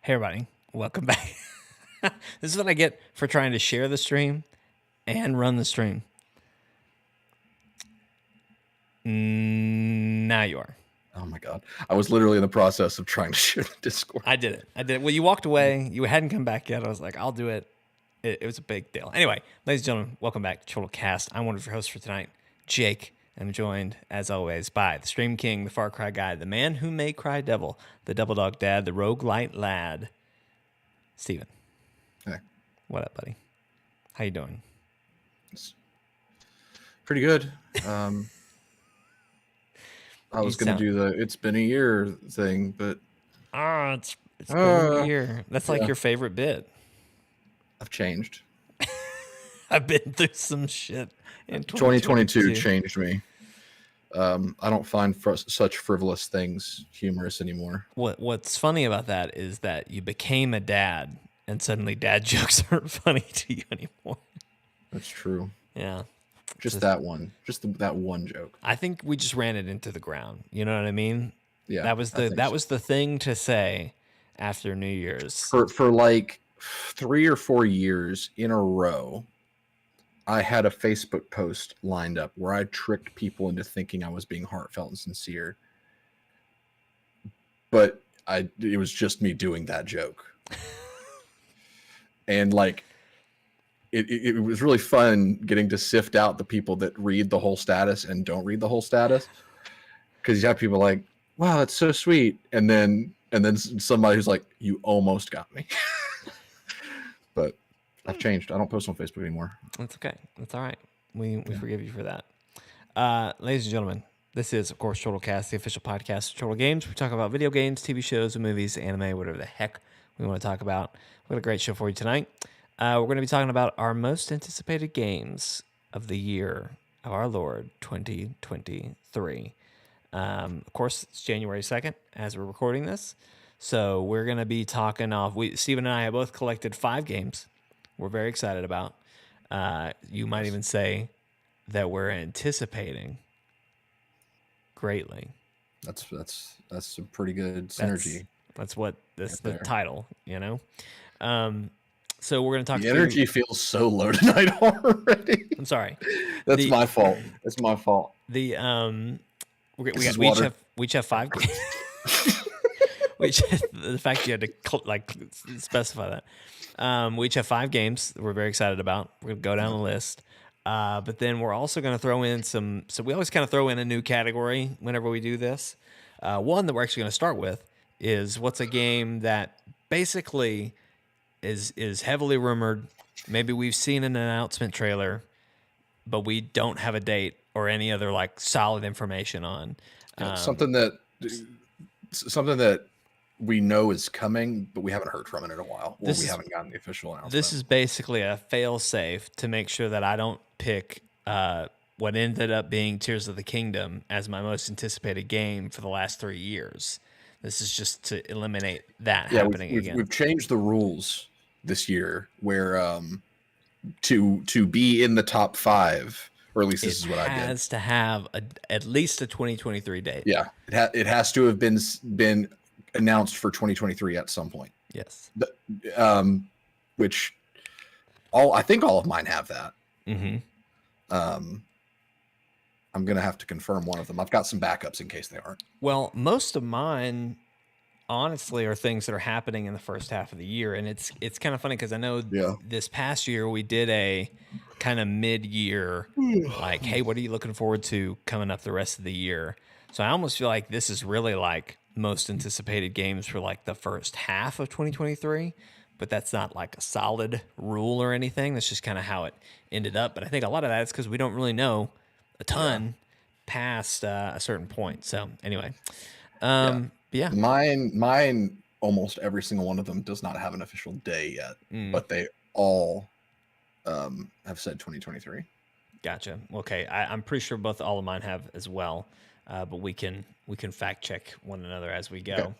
Hey everybody, welcome back. This is what I get for trying to share the stream and run the stream. Now you are. Oh my God. I was literally in the process of trying to share the Discord. I did it. Well, you walked away. You hadn't come back yet. I was like, I'll do it. It was a big deal. Anyway, ladies and gentlemen, welcome back to ChortleCast. I'm one of your hosts for tonight, Jake. I'm joined, as always, by the Stream King, the Far Cry Guy, the man who may cry devil, the Double Dog Dad, the Roguelite Lad, Steven. Hey. What up, buddy? How you doing? It's pretty good. I was going to do the it's been a year thing, but it's been a year. That's like your favorite bit. I've changed. I've been through some shit in 2022 changed me. I don't find such frivolous things humorous anymore. What's funny about that is that you became a dad, and suddenly dad jokes aren't funny to you anymore. That's true. Yeah. Just that one. Just that one joke. I think we just ran it into the ground. You know what I mean? Yeah. That was the thing to say after New Year's. For like 3 or 4 years in a row, I had a Facebook post lined up where I tricked people into thinking I was being heartfelt and sincere. But it was just me doing that joke. And like, it was really fun getting to sift out the people that read the whole status and don't read the whole status. Because you have people like, wow, that's so sweet. And then somebody who's like, you almost got me. But I've changed. I don't post on Facebook anymore. That's okay. That's all right. We forgive you for that. Ladies and gentlemen, this is, of course, ChortleCast, the official podcast of Chortle Games. We talk about video games, TV shows, movies, anime, whatever the heck we want to talk about. We've got a great show for you tonight. We're going to be talking about our most anticipated games of the year of our Lord 2023. Of course, it's January 2nd as we're recording this. So we're going to be talking off. Steven and I have both collected 5 games we're very excited about. You might even say that we're anticipating greatly. That's some pretty good synergy. That's what the title, you know? So we're going to talk. The energy feels so low tonight already. I'm sorry. That's my fault. That's my fault. We each have 5 games. The fact you had to specify that. We each have 5 games that we're very excited about. We're going to go down the list. But then we're also going to throw in some. So we always kind of throw in a new category whenever we do this. One that we're actually going to start with is what's a game that basically is heavily rumored. Maybe we've seen an announcement trailer, but we don't have a date or any other like solid information on. Something that we know is coming, but we haven't heard from it in a while. We haven't gotten the official announcement. This is basically a fail-safe to make sure that I don't pick what ended up being Tears of the Kingdom as my most anticipated game for the last 3 years. This is just to eliminate that happening again. We've changed the rules this year where to be in the top 5, or at least this is what I did. It has to have at least a 2023 date. Yeah, it has to have been announced for 2023 at some point. Yes. Which I think all of mine have that. Mm-hmm. I'm gonna have to confirm one of them. I've got some backups in case they aren't. Well, most of mine, honestly, are things that are happening in the first half of the year, and it's kind of funny because I know this past year we did a kind of mid-year, like, hey, what are you looking forward to coming up the rest of the year? So I almost feel like this is really like most anticipated games for like the first half of 2023, but that's not like a solid rule or anything. That's just kind of how it ended up. But I think a lot of that is because we don't really know a ton past a certain point. So anyway, mine, almost every single one of them does not have an official day yet, but they all have said 2023. Gotcha. Okay, I'm pretty sure all of mine have as well, but we can fact check one another as we go. Okay.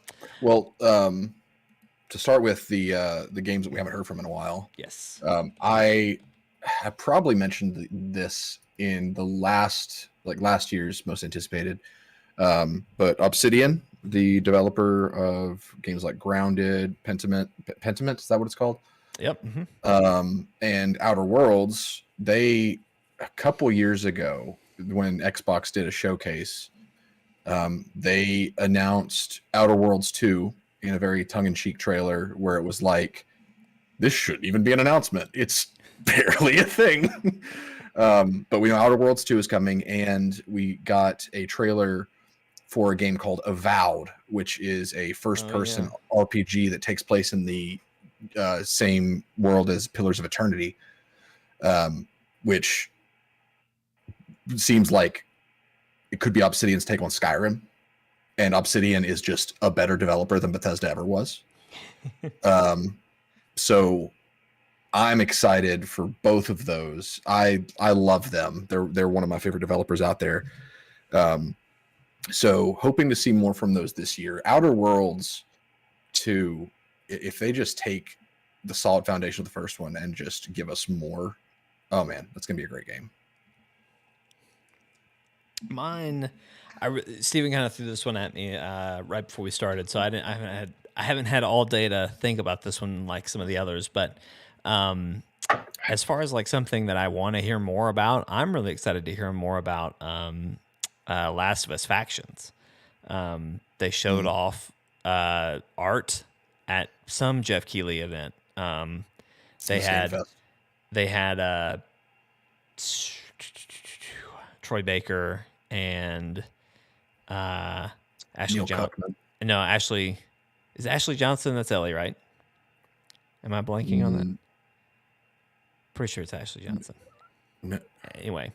Well, to start with the games that we haven't heard from in a while. Yes. I have probably mentioned this in the last year's most anticipated, but Obsidian the developer of games like Grounded, Pentiment, is that what it's called? Yep. Mm-hmm. And Outer Worlds, they a couple years ago when Xbox did a showcase, they announced Outer Worlds 2 in a very tongue-in-cheek trailer where it was like, this shouldn't even be an announcement. It's barely a thing. But we know Outer Worlds 2 is coming, and we got a trailer for a game called Avowed, which is a first-person RPG that takes place in the same world as Pillars of Eternity, which seems like it could be Obsidian's take on Skyrim, and Obsidian is just a better developer than Bethesda ever was. So I'm excited for both of those. I love them. They're one of my favorite developers out there. So hoping to see more from those this year. Outer Worlds 2, if they just take the solid foundation of the first one and just give us more, oh man, that's gonna be a great game. Mine, Steven kind of threw this one at me right before we started, so I haven't had all day to think about this one like some of the others. But as far as like something that I want to hear more about, I'm really excited to hear more about Last of Us Factions. They showed off art at some Jeff Keighley event. They had Troy Baker and Ashley Johnson. No, Ashley Johnson. That's Ellie, right? Am I blanking on that? Pretty sure it's Ashley Johnson. No. Anyway,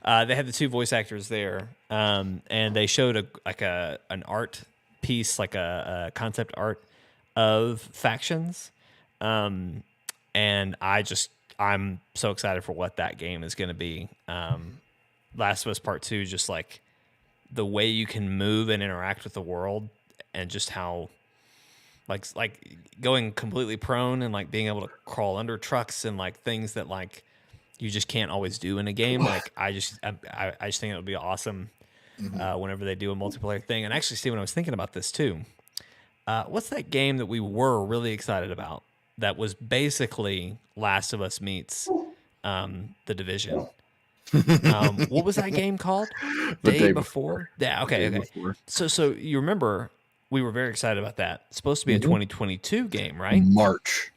they had the two voice actors there, and they showed an art piece, like a concept art of Factions, and I'm so excited for what that game is going to be. Last of Us Part 2, just like the way you can move and interact with the world, and just how like going completely prone and like being able to crawl under trucks and like things that like you just can't always do in a game. Like I just think it would be awesome whenever they do a multiplayer thing. And actually, Steven, I was thinking about this too. What's that game that we were really excited about that was basically Last of Us meets The Division? What was that game called? Day before? Yeah, okay. Before. So you remember we were very excited about that. It's supposed to be a 2022 game, right? March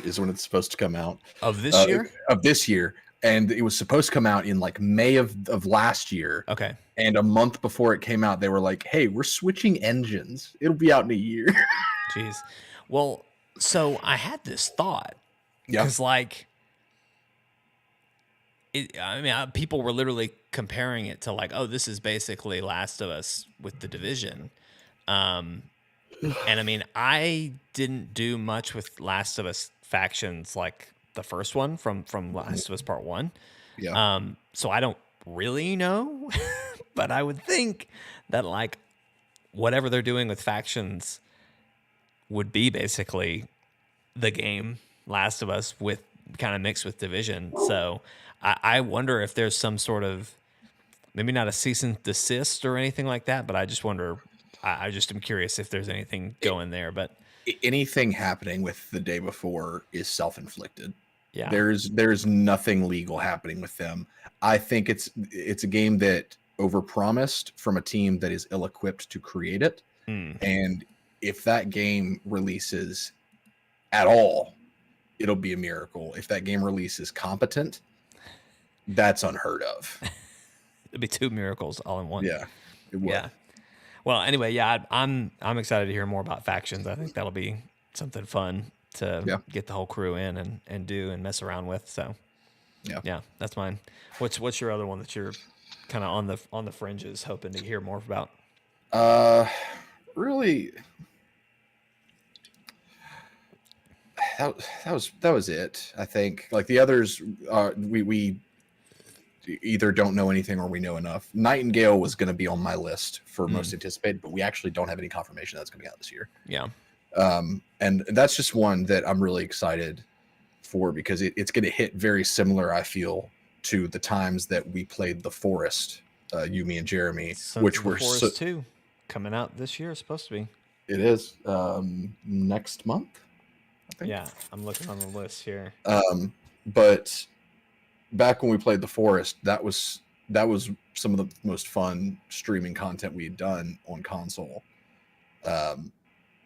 is when it's supposed to come out. Of this year? Of this year. And it was supposed to come out in like May of last year. Okay. And a month before it came out, they were like, hey, we're switching engines. It'll be out in a year. Jeez. Well, so I had this thought. Yeah. Because like, people were literally comparing it to like, oh, this is basically Last of Us with The Division. And I mean, I didn't do much with Last of Us Factions, like the first one from Last of Us Part 1. Yeah. So I don't really know, but I would think that like whatever they're doing with Factions would be basically the game Last of Us with kind of mixed with Division. So I wonder if there's some sort of, maybe not a cease and desist or anything like that, but I just wonder, I just am curious if there's anything going there. But anything happening with The Day Before is self-inflicted. Yeah. There's nothing legal happening with them. I think it's a game that overpromised from a team that is ill-equipped to create it. And if that game releases at all, it'll be a miracle. If that game releases competent, that's unheard of. It'd be two miracles all in one. Yeah, it would. Yeah. Well, anyway, yeah, I'm excited to hear more about Factions. I think that'll be something fun to get the whole crew in and do and mess around with. So, yeah, that's mine. What's your other one that you're kind of on the fringes, hoping to hear more about? Really, that was it. I think like the others, we either don't know anything or we know enough. Nightingale was going to be on my list for most anticipated, but we actually don't have any confirmation that's coming out this year. Yeah. And that's just one that I'm really excited for because it's going to hit very similar, I feel, to the times that we played The Forest, you, me, and Jeremy, which were Forest too. coming out this year. It's supposed to be. It is next month, I think. Yeah, I'm looking on the list here. But back when we played The Forest, that was some of the most fun streaming content we had done on console.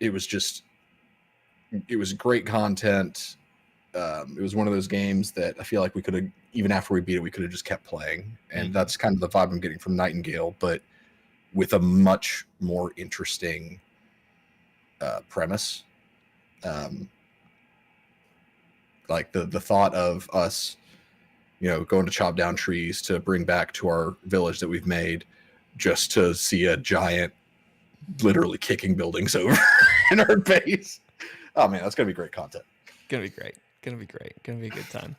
It was great content. It was one of those games that I feel like we could have, even after we beat it, we could have just kept playing. And that's kind of the vibe I'm getting from Nightingale, but with a much more interesting premise. Like the thought of us, going to chop down trees to bring back to our village that we've made, just to see a giant literally kicking buildings over in our base. Oh man, that's gonna be great content. Gonna be great. Gonna be a good time.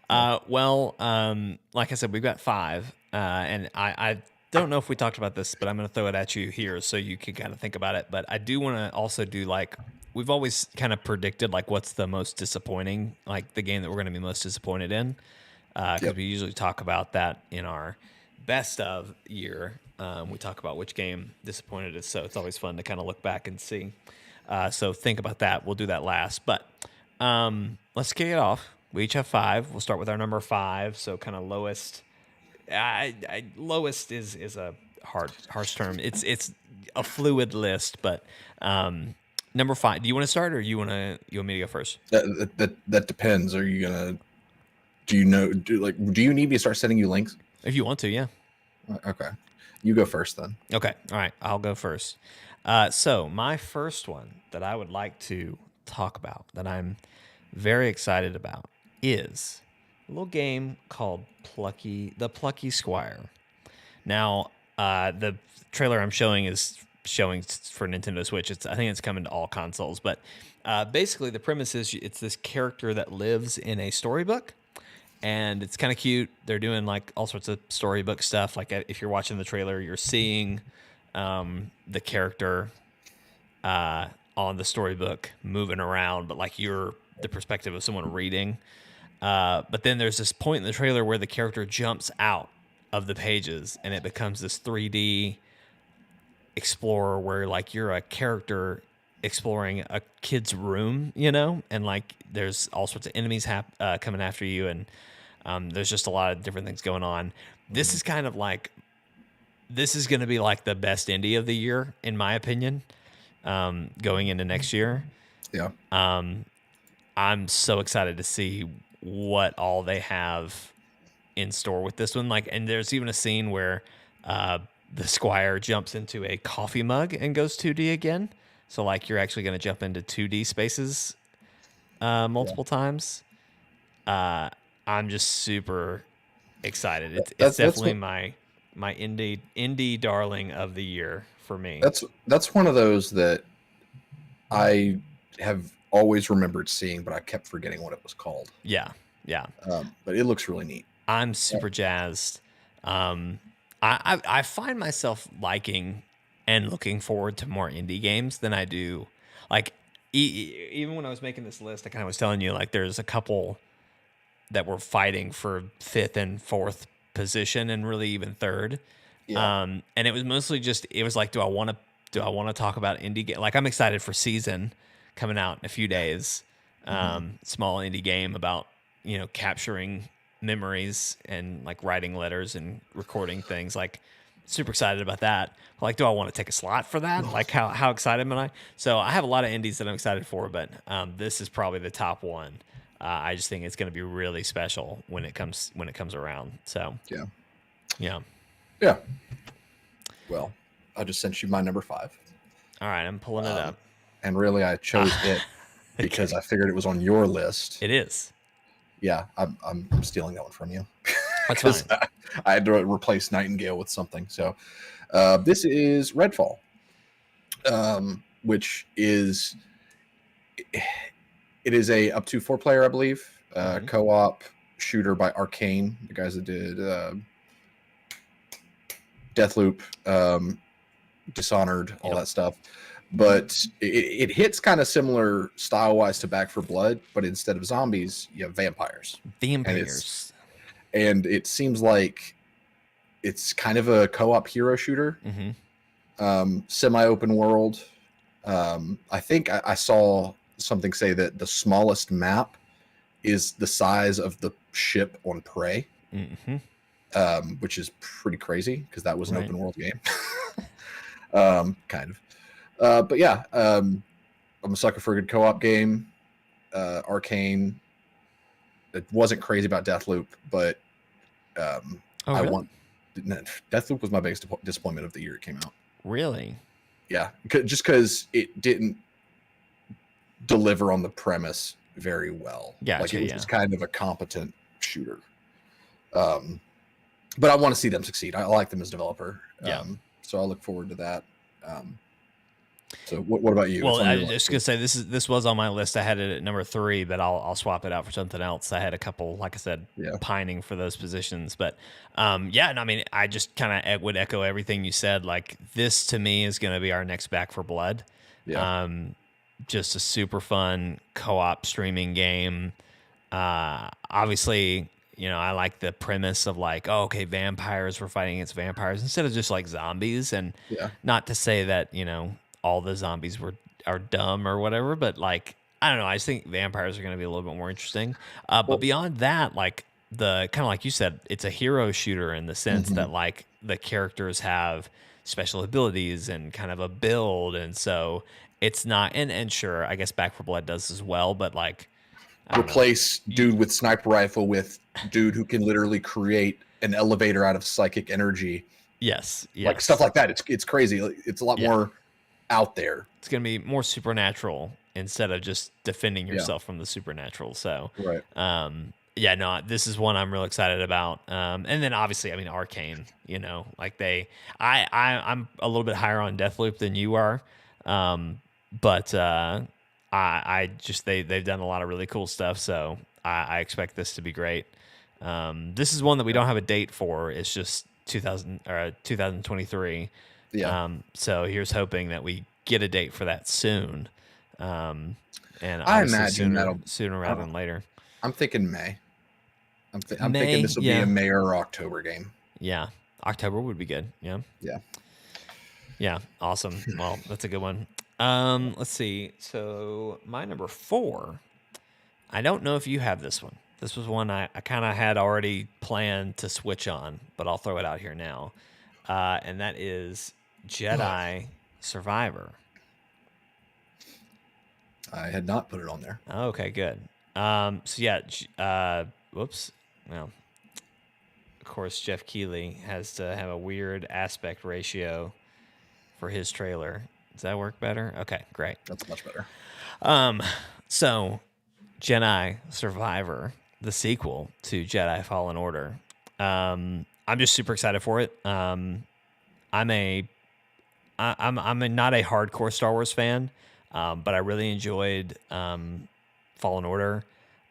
Like I said, we've got 5, and I don't know if we talked about this, but I'm gonna throw it at you here so you can kind of think about it. But I do want to also do, like, we've always kind of predicted, like, what's the most disappointing, like the game that we're gonna be most disappointed in, because we usually talk about that in our best of year. We talk about which game disappointed us, so it's always fun to kind of look back and see. So think about that. We'll do that last, but let's kick it off. We each have 5. We'll start with our number 5. So kind of lowest. Lowest is a harsh term. It's a fluid list, but number 5. Do you want to start, or you want me to go first? That depends. Are you gonna? Do you need me to start sending you links? If you want to, yeah. Okay, you go first then. Okay, all right. I'll go first. So my first one that I would like to talk about, that I'm very excited about, is a little game called The Plucky Squire. Now, the trailer I'm showing is showing for Nintendo Switch. I think it's coming to all consoles, but basically the premise is it's this character that lives in a storybook, and it's kind of cute. They're doing like all sorts of storybook stuff. Like if you're watching the trailer, you're seeing the character on the storybook moving around, but like you're the perspective of someone reading. But then there's this point in the trailer where the character jumps out of the pages and it becomes this 3D explorer where like you're a character exploring a kid's room, and like there's all sorts of enemies coming after you, and there's just a lot of different things going on. This is kind of like, this is going to be like the best indie of the year, in my opinion, going into next year. Yeah. I'm so excited to see what all they have in store with this one. Like, and there's even a scene where the Squire jumps into a coffee mug and goes 2D again. So like you're actually going to jump into 2D spaces multiple times. I'm just super excited. It's definitely my indie darling of the year for me. That's one of those that I have always remembered seeing, but I kept forgetting what it was called. Yeah. But it looks really neat. I'm super jazzed. I find myself liking and looking forward to more indie games than I do. Like even when I was making this list, I kind of was telling you, like, there's a couple that were fighting for 5th and 4th position, and really even 3rd. Yeah. And it was mostly just, it was like, do I want to talk about indie game? Like, I'm excited for Season coming out in a few days. Small indie game about, capturing memories and like writing letters and recording things. Like, super excited about that. Like, do I want to take a slot for that? Like, how excited am I? So I have a lot of indies that I'm excited for, but this is probably the top one. I just think it's going to be really special when it comes around. So yeah. Well, I just sent you my number 5. All right, I'm pulling it up. And really, I chose it because I figured it was on your list. It is. Yeah, I'm stealing that one from you. That's fine. I had to replace Nightingale with something. So this is Redfall, which is, it is a up to 4-player, I believe, co-op shooter by Arcane, the guys that did Deathloop, Dishonored, all that stuff. But it hits kind of similar style-wise to Back 4 Blood, but instead of zombies, you have vampires. And it seems like it's kind of a co-op hero shooter. Semi-open world. I think I saw something say that the smallest map is the size of the ship on Prey, which is pretty crazy because that was an open world game. Kind of. But yeah, I'm a sucker for a good co-op game. Arcane. It wasn't crazy about Deathloop, but really? Deathloop was my biggest disappointment of the year it came out. Really? Yeah, just because it didn't deliver on the premise very well. Gotcha, like it was just kind of a competent shooter. But I want to see them succeed. I like them as a developer. So I'll look forward to that. So what about you? Well, I was just gonna say this was on my list. I had it at number 3, but I'll swap it out for something else. I had a couple, like I said, pining for those positions. But and I mean, I just kind of would echo everything you said. Like, this to me is going to be our next Back for Blood. Just a super fun co-op streaming game. Obviously, I like the premise of like, oh, okay, vampires, we're fighting against vampires instead of just like zombies. And not to say that all the zombies are dumb or whatever, but like, I don't know. I just think vampires are going to be a little bit more interesting. But beyond that, like, the kind of like you said, it's a hero shooter in the sense that like the characters have special abilities and kind of a build, and so it's not. And sure, I guess Back for Blood does as well, but like, replace dude with sniper rifle with dude who can literally create an elevator out of psychic energy. Yes. Like stuff like that. It's crazy. It's a lot more out there. It's going to be more supernatural instead of just defending yourself from the supernatural. So, this is one I'm real excited about. And then obviously, I mean, Arcane, like I'm a little bit higher on Deathloop than you are. But I just, they've done a lot of really cool stuff. So I expect this to be great. This is one that we don't have a date for. It's just 2023. So here's hoping that we get a date for that soon. And I imagine sooner rather than later. I'm thinking May. I'm thinking this will be a May or October game. Yeah. October would be good. Yeah. Yeah. Awesome. Well, that's a good one. Let's see. So my number 4, I don't know if you have this one. This was one I kind of had already planned to switch on, but I'll throw it out here now. And that is Jedi Survivor. I had not put it on there. Okay, good. Whoops. Well, of course, Jeff Keighley has to have a weird aspect ratio for his trailer. Does that work better? Okay, great. That's much better. So Jedi Survivor, the sequel to Jedi Fallen Order. I'm just super excited for it. I'm not a hardcore Star Wars fan, but I really enjoyed Fallen Order.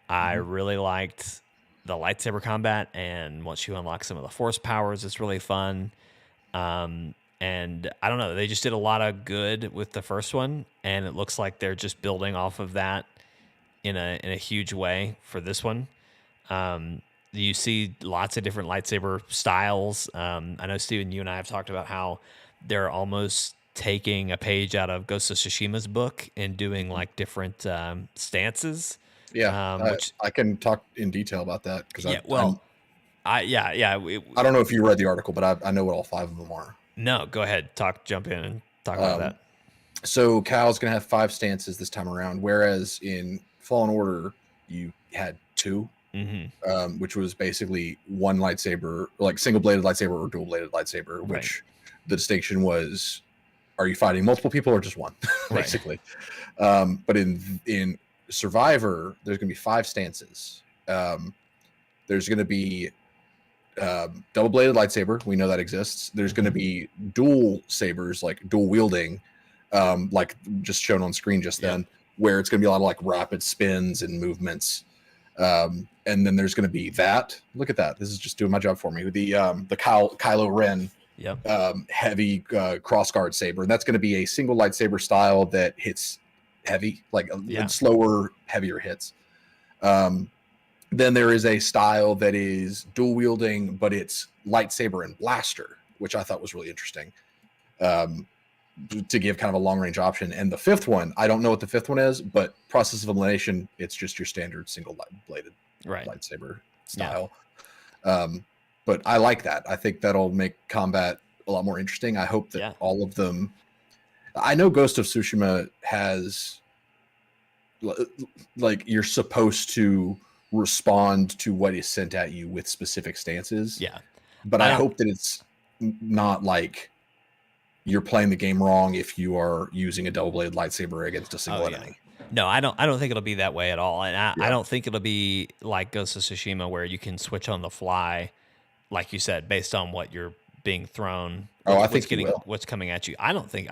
I really liked the lightsaber combat, and once you unlock some of the Force powers, it's really fun. And I don't know, they just did a lot of good with the first one, and it looks like they're just building off of that in a huge way for this one. You see lots of different lightsaber styles. I know, Steven, you and I have talked about how they're almost taking a page out of Ghost of Tsushima's book and doing like different stances. Which I can talk in detail about that because I don't know if you read the article, but I know what all 5 of them are. No, go ahead. Jump in and talk about that. So Cal's going to have 5 stances this time around, whereas in Fallen Order, you had 2, which was basically one lightsaber, like single-bladed lightsaber or dual-bladed lightsaber, which the distinction was, are you fighting multiple people or just one, basically. But in Survivor, there's going to be 5 stances. There's going to be double-bladed lightsaber. We know that exists. There's going to be dual sabers, like dual wielding, like just shown on screen just then, where it's going to be a lot of like rapid spins and movements. And then there's going to be that. Look at that. This is just doing my job for me. The Kylo Ren heavy crossguard saber. And that's going to be a single lightsaber style that hits heavy, like slower, heavier hits. Then there is a style that is dual wielding, but it's lightsaber and blaster, which I thought was really interesting. um, to give kind of a long range option. And the fifth one, I don't know what the fifth one is, but process of elimination, it's just your standard single bladed lightsaber style. Yeah. But I like that. I think that'll make combat a lot more interesting. I hope that all of them. I know Ghost of Tsushima has, like, you're supposed to respond to what is sent at you with specific stances. Yeah. But I hope that it's not like you're playing the game wrong if you are using a double-bladed lightsaber against a single enemy. No, I don't think it'll be that way at all. And I don't think it'll be like Ghost of Tsushima where you can switch on the fly, like you said, based on what you're being thrown. I think you will. What's coming at you. I don't think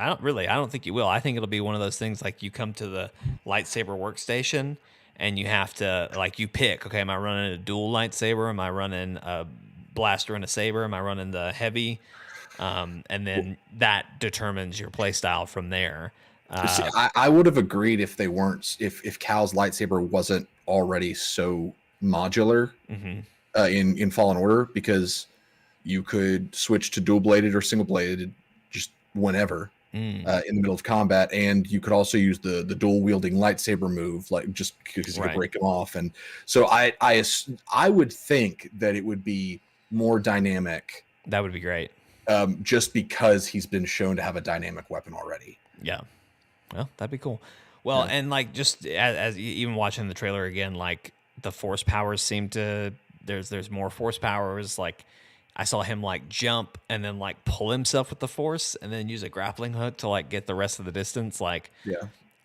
you will. I think it'll be one of those things like you come to the lightsaber workstation and you have to, like, you pick, okay, am I running a dual lightsaber? Am I running a blaster and a saber? Am I running the heavy? And then that determines your play style from there. See, I would have agreed if they weren't, if Cal's lightsaber wasn't already so modular in Fallen Order, because you could switch to dual bladed or single bladed just whenever in the middle of combat, and you could also use the dual wielding lightsaber move, like, just because you could break them off. And so I would think that it would be more dynamic. That would be great. Just because he's been shown to have a dynamic weapon already. Yeah. Well, that'd be cool. Well, and like, just as even watching the trailer again, like, the force powers seem to, there's more force powers. Like, I saw him like jump and then like pull himself with the force and then use a grappling hook to like get the rest of the distance. Like,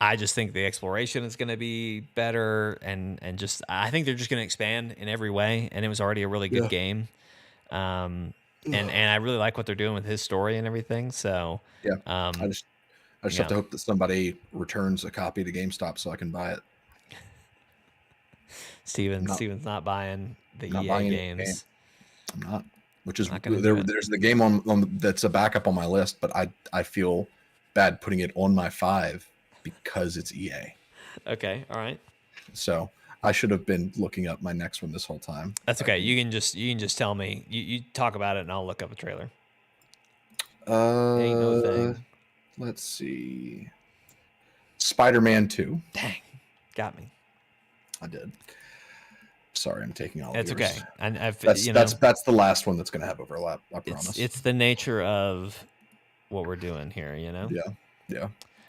I just think the exploration is going to be better, and just, I think they're just going to expand in every way. And it was already a really good game. And I really like what they're doing with his story and everything. So I just have to hope that somebody returns a copy to GameStop so I can buy it. Steven's not buying the EA games. I'm not. Which is, there's the game on that's a backup on my list, but I feel bad putting it on my 5 because it's EA. Okay, all right. So I should have been looking up my next one this whole time. That's okay. You can just tell me. You talk about it, and I'll look up a trailer. Ain't no thing. Let's see. Spider-Man 2. Dang, got me. I did. Sorry, I'm taking all. It's okay. And that's the last one that's going to have overlap. I promise. It's the nature of what we're doing here, Yeah.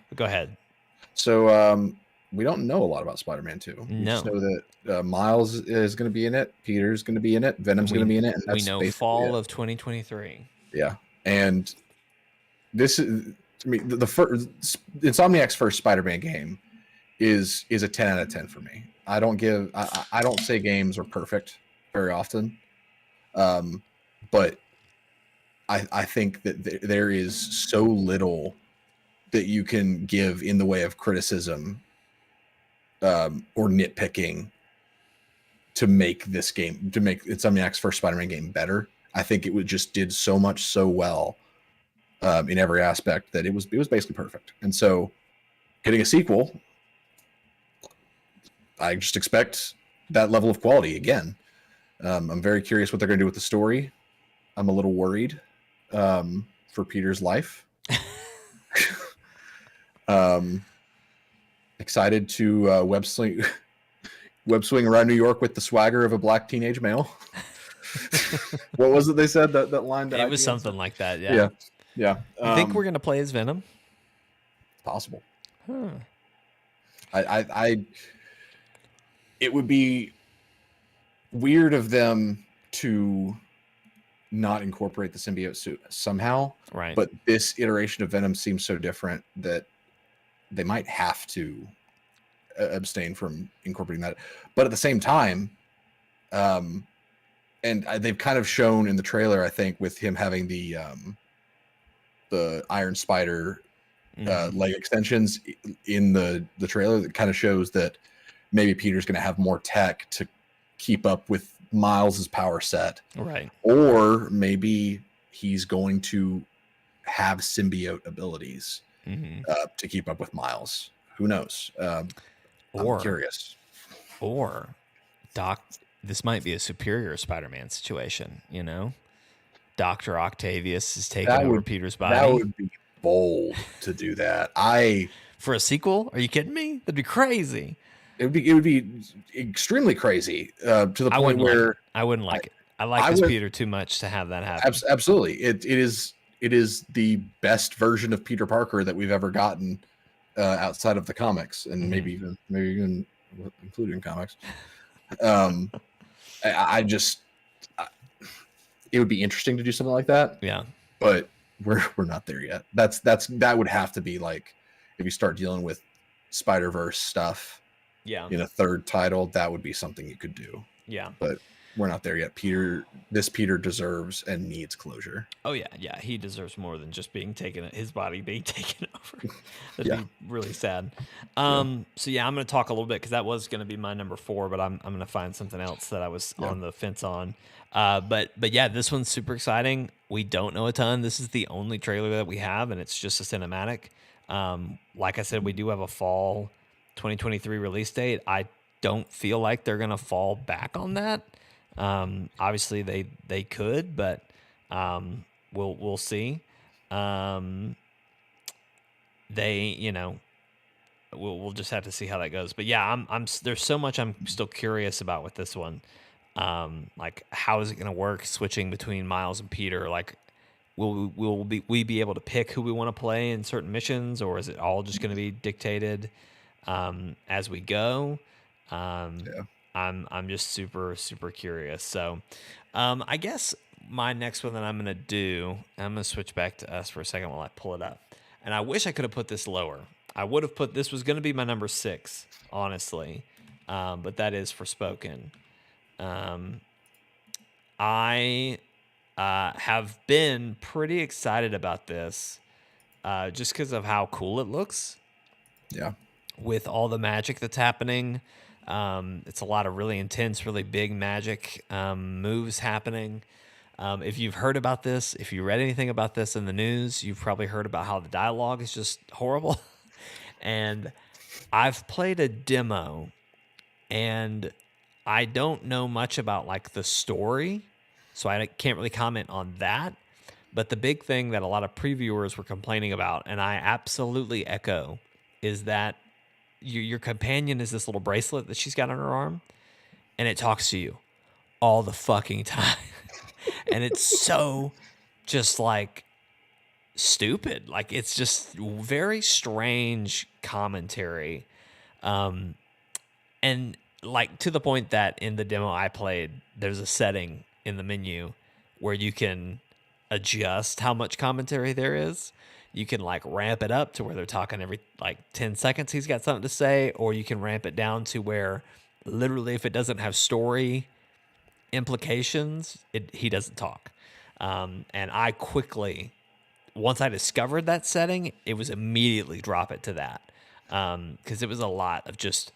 But go ahead. So we don't know a lot about Spider-Man 2. We just know that Miles is going to be in it. Peter's going to be in it. Venom's going to be in it. And we know fall of 2023. Yeah, and this is, to me, the first Insomniac's first Spider-Man game is a 10 out of 10 for me. I don't say games are perfect very often, but I think that there is so little that you can give in the way of criticism or nitpicking to make this game, to make Insomniac's first Spider-Man game better. I think it just did so much so well in every aspect that it was basically perfect. And so getting a sequel, I just expect that level of quality again. I'm very curious what they're going to do with the story. I'm a little worried for Peter's life. Excited to web swing around New York with the swagger of a black teenage male. What was it they said, that line? It was something like that. Yeah. You think we're gonna play as Venom? Possible. Huh. It would be weird of them to not incorporate the symbiote suit somehow. Right. But this iteration of Venom seems so different that they might have to abstain from incorporating that. But at the same time, and they've kind of shown in the trailer, I think, with him having the Iron Spider leg extensions in the trailer, that kind of shows that maybe Peter's going to have more tech to keep up with Miles's power set. Right. Or maybe he's going to have symbiote abilities to keep up with Miles. Who knows? I'm curious. Or Doc, this might be a superior Spider-Man situation, Dr. Octavius is taking over Peter's body. bold to do that. For a sequel? Are you kidding me? That'd be crazy. It would be extremely crazy to the I point wouldn't like where it. I wouldn't like it. I like I this would Peter too much to have that happen. absolutely. It is the best version of Peter Parker that we've ever gotten outside of the comics, and maybe even including comics. Um, I just it would be interesting to do something like that. Yeah. But we're not there yet. That would have to be like if you start dealing with Spider-Verse stuff. Yeah. In a third title, that would be something you could do. Yeah. But we're not there yet. This Peter deserves and needs closure. Oh yeah, yeah. He deserves more than just being taken. His body being taken over. That'd Yeah. be really sad. So yeah, I'm going to talk a little bit because that was going to be my number 4, but I'm going to find something else that I was on the fence on. But yeah, this one's super exciting. We don't know a ton. This is the only trailer that we have, and it's just a cinematic. Like I said, we do have a fall 2023 release date. I don't feel like they're going to fall back on that. Obviously they could, but we'll see. We'll just have to see how that goes. But yeah, there's so much I'm still curious about with this one. Like how is it going to work switching between Miles and Peter? Like will we be able to pick who we want to play in certain missions, or is it all just going to be dictated as we go? I'm just super curious. So I guess my next one that I'm gonna do, I'm gonna switch back to us for a second while I pull it up. And I wish I could have put this lower. I would have put this was gonna be my number 6, honestly. But that is Forspoken. I have been pretty excited about this just because of how cool it looks. Yeah. With all the magic that's happening. It's a lot of really intense, really big magic moves happening. If you've heard about this, if you read anything about this in the news, you've probably heard about how the dialogue is just horrible. And I've played a demo, and I don't know much about like the story, so I can't really comment on that. But the big thing that a lot of previewers were complaining about, and I absolutely echo, is that your companion is this little bracelet that she's got on her arm, and it talks to you all the fucking time. And it's so just like stupid. Like it's just very strange commentary. And like to the point that in the demo I played, there's a setting in the menu where you can adjust how much commentary there is. You can like ramp it up to where they're talking every like 10 seconds he's got something to say, or you can ramp it down to where literally if it doesn't have story implications, he doesn't talk. And I quickly, once I discovered that setting, it was immediately drop it to that. Because it was a lot of just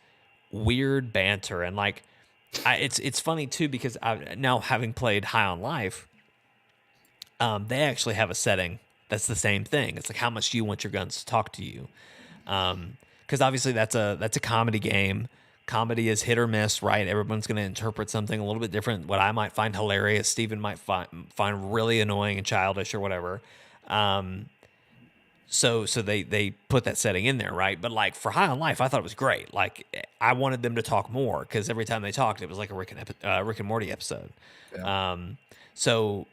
weird banter. And like, it's funny too, because now having played High on Life, they actually have a setting that's the same thing. It's like, how much do you want your guns to talk to you? Because obviously that's a comedy game. Comedy is hit or miss, right? Everyone's going to interpret something a little bit different. What I might find hilarious, Steven might find really annoying and childish or whatever. So they put that setting in there, right? But like for High on Life, I thought it was great. Like I wanted them to talk more because every time they talked, it was like a Rick and Morty episode. Yeah. So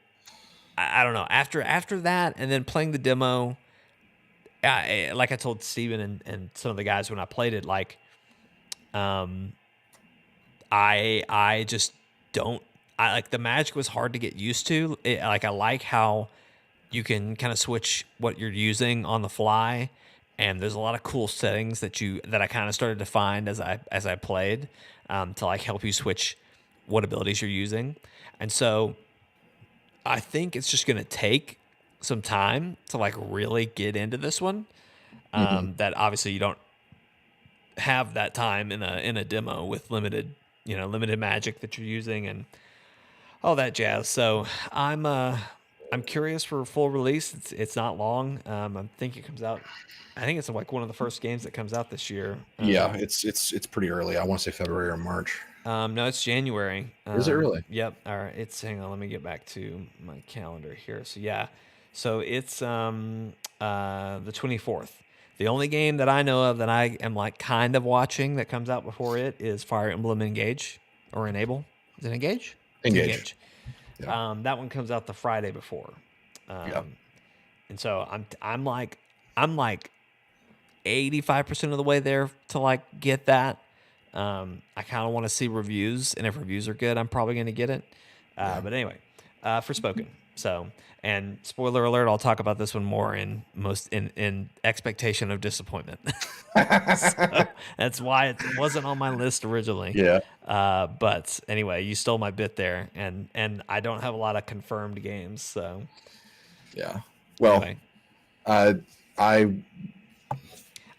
I don't know. After that, and then playing the demo, like I told Steven and some of the guys when I played it, like, I just don't. I like the magic was hard to get used to. I like how you can kind of switch what you're using on the fly, and there's a lot of cool settings that I kind of started to find as I played to like help you switch what abilities you're using, and so. I think it's just going to take some time to like really get into this one. That obviously you don't have that time in a demo with limited magic that you're using and all that jazz. So I'm curious for full release. It's not long. I think it comes out. I think it's like one of the first games that comes out this year. Yeah, it's pretty early. I want to say February or March. No, it's January. Is it really? Yep. All right. Hang on. Let me get back to my calendar here. So yeah. So it's the 24th. The only game that I know of that I am like kind of watching that comes out before it is Fire Emblem Engage or Enable. Is it Engage? It's Engage. Yeah. That one comes out the Friday before. Yeah. And so I'm like 85% of the way there to like get that. I kind of want to see reviews, and if reviews are good, I'm probably going to get it. But anyway, for Spoken. So, and spoiler alert, I'll talk about this one more in expectation of disappointment. So, that's why it wasn't on my list originally. Yeah. But anyway, you stole my bit there, and I don't have a lot of confirmed games. So Yeah. Well, anyway.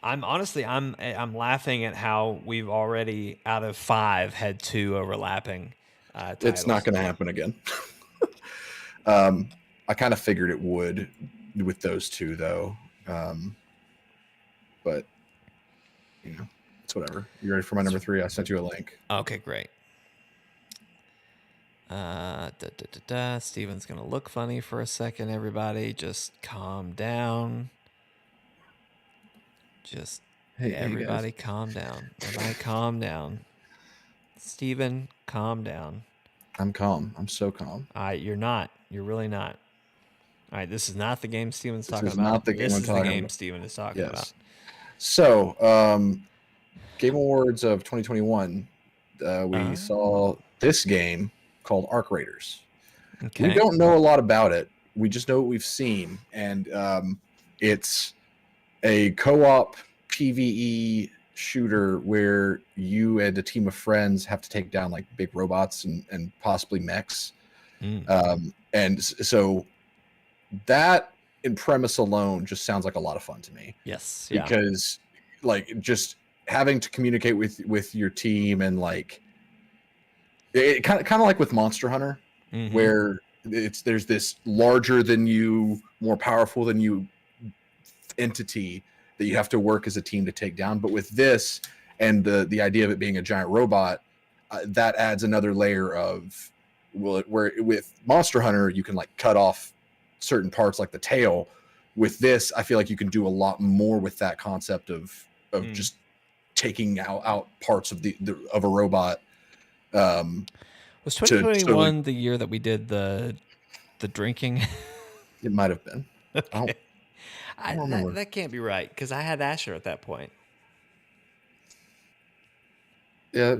I'm honestly I'm laughing at how we've already out of 5 had 2 overlapping titles. It's not going to happen again. I kind of figured it would with those 2 though. But you know, it's whatever. You ready for my number 3? I sent you a link. Okay, great. Steven's gonna look funny for a second. Everybody, just calm down. Just everybody calm down. Everybody calm down. Steven, calm down. I'm calm. I'm so calm. All right, you're not. You're really not. All right, this is not the game Steven's talking about. Not the game this I'm is talking the game about. Steven is talking about. So, Game Awards of 2021, we saw this game called Arc Raiders. Okay. We don't know a lot about it. We just know what we've seen, and it's a co-op PvE shooter where you and a team of friends have to take down like big robots and possibly mechs. And so that in premise alone just sounds like a lot of fun to me. Yes. Yeah. Because like just having to communicate with your team and like it kind of like with Monster Hunter, where there's this larger than you, more powerful than you entity that you have to work as a team to take down. But with this and the idea of it being a giant robot, that adds another layer of where with Monster Hunter you can like cut off certain parts like the tail. With this, I feel like you can do a lot more with that concept of just taking out parts of of a robot. Was 2021 the year that we did the drinking? It might have been. Okay. I don't remember. That can't be right because I had Asher at that point. Yeah.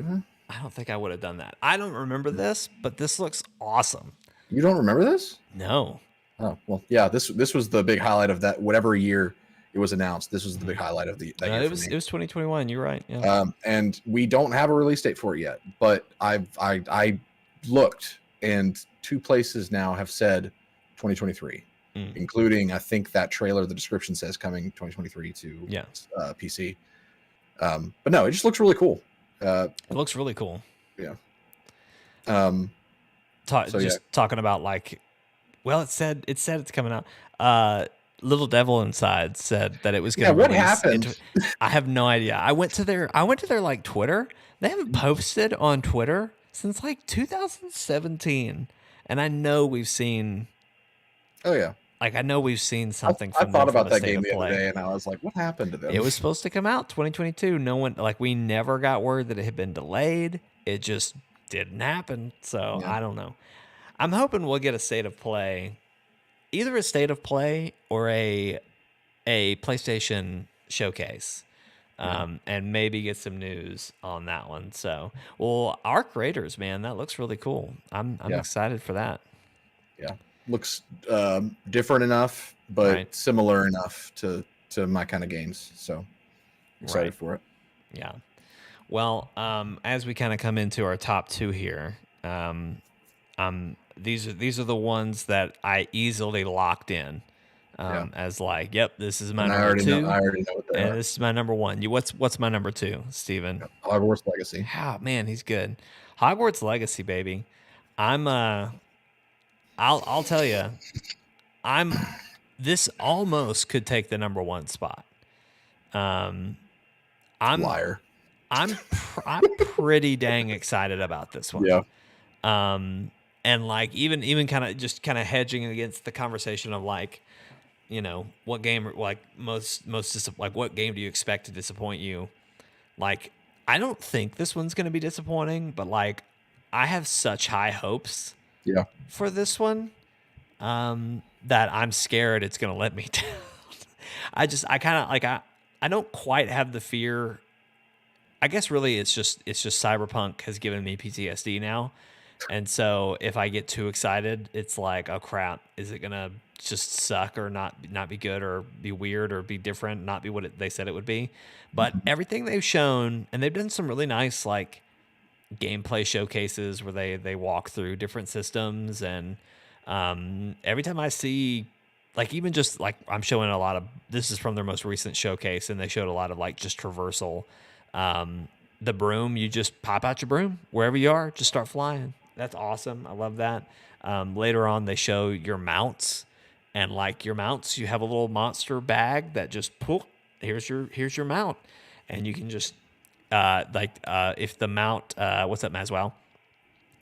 I don't think I would have done that. I don't remember this, but this looks awesome. You don't remember this? No. Oh, well, yeah, this was the big highlight of that. Whatever year it was announced, this was the big highlight of that year. It was 2021. You're right. Yeah. And we don't have a release date for it yet, but I looked, and 2 places now have said 2023, including I think that trailer. The description says coming 2023 to PC. But no, it just looks really cool. It looks really cool. Yeah. Talking about like. Well, it said it's coming out. Little Devil Inside said that it was going to release. What happened? I have no idea. I went to their like Twitter. They haven't posted on Twitter since like 2017, and I know we've seen. Oh yeah. Like I know we've seen something. I thought about that game the other day, and I was like, "What happened to them?" It was supposed to come out 2022. No one we never got word that it had been delayed. It just didn't happen. So I don't know. I'm hoping we'll get a state of play, either a state of play or a PlayStation showcase, and maybe get some news on that one. So, Arc Raiders, man, that looks really cool. I'm excited for that. Yeah, looks different enough, but similar enough to my kind of games. So excited for it. Yeah. Well, as we kind of come into our top 2 here, these are the ones that I easily locked in as like, yep, this is my number 2. I already know what they are. This is my number 1. What's my number 2, Steven? Hogwarts Legacy. Oh, man, he's good. Hogwarts Legacy, baby. I'll tell you, this almost could take the number 1 spot. Liar. I'm pretty dang excited about this one. Yeah. And like even kind of hedging against the conversation of like what game like like what game do you expect to disappoint you? Like, I don't think this one's going to be disappointing, but like, I have such high hopes Yeah. for this one that I'm scared it's going to let me down. I kind of like, I don't quite have the fear. I guess really it's just Cyberpunk has given me PTSD now. And so if I get too excited, it's like, oh crap, is it gonna just suck or not be good or be weird or be different, not be what they said it would be? But Mhm. everything they've shown, and they've done some really nice like gameplay showcases where they walk through different systems, and every time I see like even just like I'm showing a lot of this is from their most recent showcase, and they showed a lot of like just traversal. Um, the broom, you just pop out your broom wherever you are, just start flying. That's awesome. I love that. Later on, they show your mounts, and like your mounts, you have a little monster bag that just poof, here's your mount, and you can just if the mount what's up, Maswell?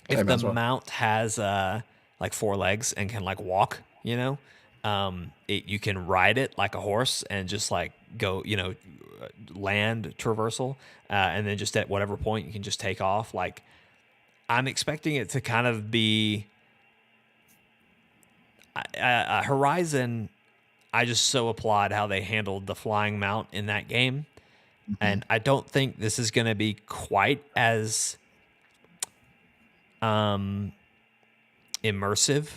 Hey, If the Maswell. mount has like four legs and can like walk, you can ride it like a horse and just like go, land traversal, and then just at whatever point you can just take off. Like I'm expecting it to kind of be Horizon. I just so applaud how they handled the flying mount in that game, Mhm. and I don't think this is going to be quite as um immersive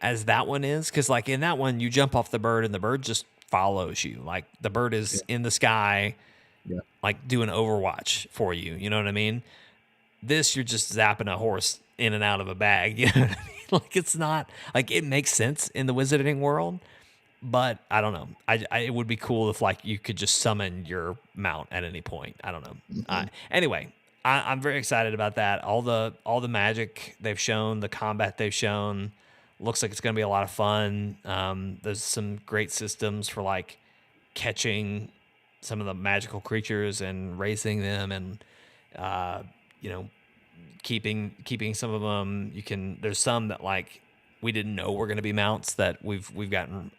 as that one is, because like in that one you jump off the bird and the bird just follows you, like the bird Yeah. is in the sky Yeah. like doing overwatch for you, you know what I mean? This, you're just zapping a horse in and out of a bag. You know what I mean? Like it's not like it makes sense in the wizarding world, but I don't know. It would be cool if like you could just summon your mount at any point. I don't know. Mhm. Anyway, I'm very excited about that. All the magic they've shown, the combat they've shown, looks like it's going to be a lot of fun. There's some great systems for like catching some of the magical creatures and raising them, and uh, you know keeping some of them. There's some that like we didn't know were going to be mounts that we've gotten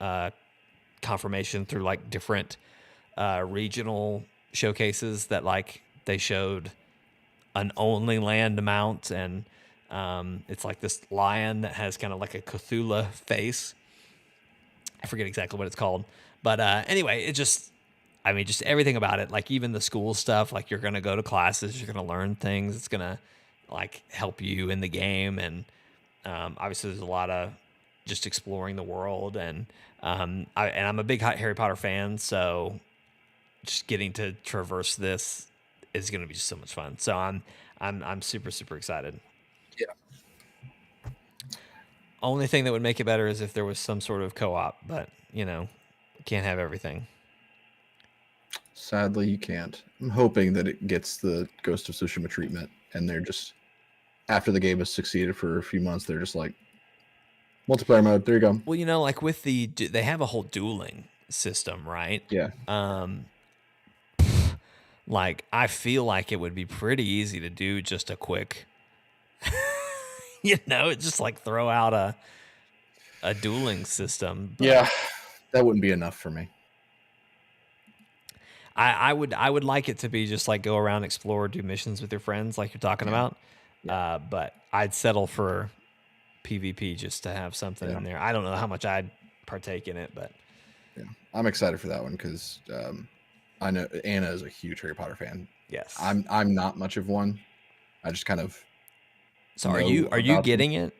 confirmation through like different regional showcases that like they showed an only land mount, and it's like this lion that has kind of like a Cthulhu face. I forget exactly what it's called, but anyway, just everything about it, like even the school stuff, like you're gonna go to classes, you're gonna learn things, it's gonna like help you in the game, and obviously there's a lot of just exploring the world, and I'm a big Harry Potter fan, so just getting to traverse this is gonna be just so much fun. So I'm super super excited. Yeah. Only thing that would make it better is if there was some sort of co-op, but can't have everything. Sadly, you can't. I'm hoping that it gets the Ghost of Tsushima treatment, and they're just after the game has succeeded for a few months, they're just like multiplayer mode. There you go. Well, like with they have a whole dueling system, right? Yeah. Um, like I feel like it would be pretty easy to do just a quick, just like throw out a dueling system. But Yeah. That wouldn't be enough for me. I would like it to be just like go around, explore, do missions with your friends, like you're talking Yeah. about. Yeah. But I'd settle for PvP just to have something Yeah. in there. I don't know how much I'd partake in it, but Yeah. I'm excited for that one because I know Anna is a huge Harry Potter fan. yes. I'm not much of one. I just kind of So are know you about them. getting it?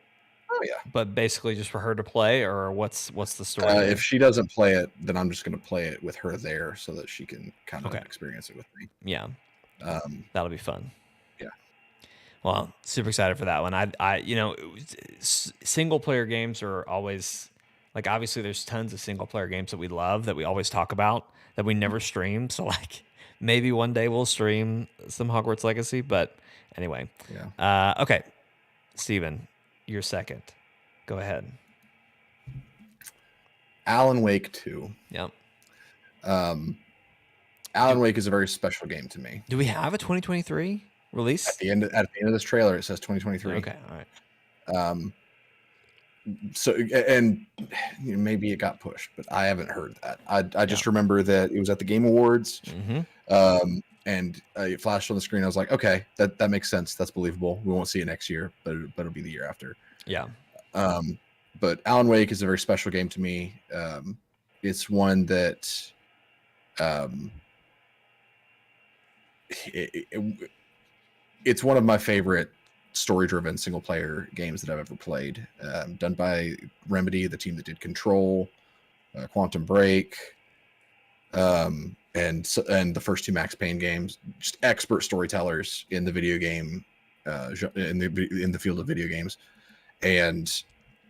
Oh yeah. But basically just for her to play, or what's the story there? If she doesn't play it, then I'm just going to play it with her there so that she can kind of Okay. experience it with me. Yeah, Um, that'll be fun. yeah. Well, super excited for that one. Single player games are always like, obviously there's tons of single player games that we love that we always talk about that we never stream. So like maybe one day we'll stream some Hogwarts Legacy, but anyway. Yeah. Okay, Steven, you're second. Go ahead. Alan Wake 2. Yep. Alan Wake is a very special game to me. Do we have a 2023 release? At the end of this trailer, it says 2023. Okay, all right. so and maybe it got pushed, but I haven't heard that. I just Yeah. remember that it was at the Game Awards, Mm-hmm. and it flashed on the screen. I was like, okay, that makes sense. That's believable. We won't see it next year, but it'll be the year after. Yeah. But Alan Wake is a very special game to me. It's one that it's one of my favorite story-driven single-player games that I've ever played. Done by Remedy, the team that did Control, Quantum Break, and the first two Max Payne games. Just expert storytellers in the video game, in the field of video games. And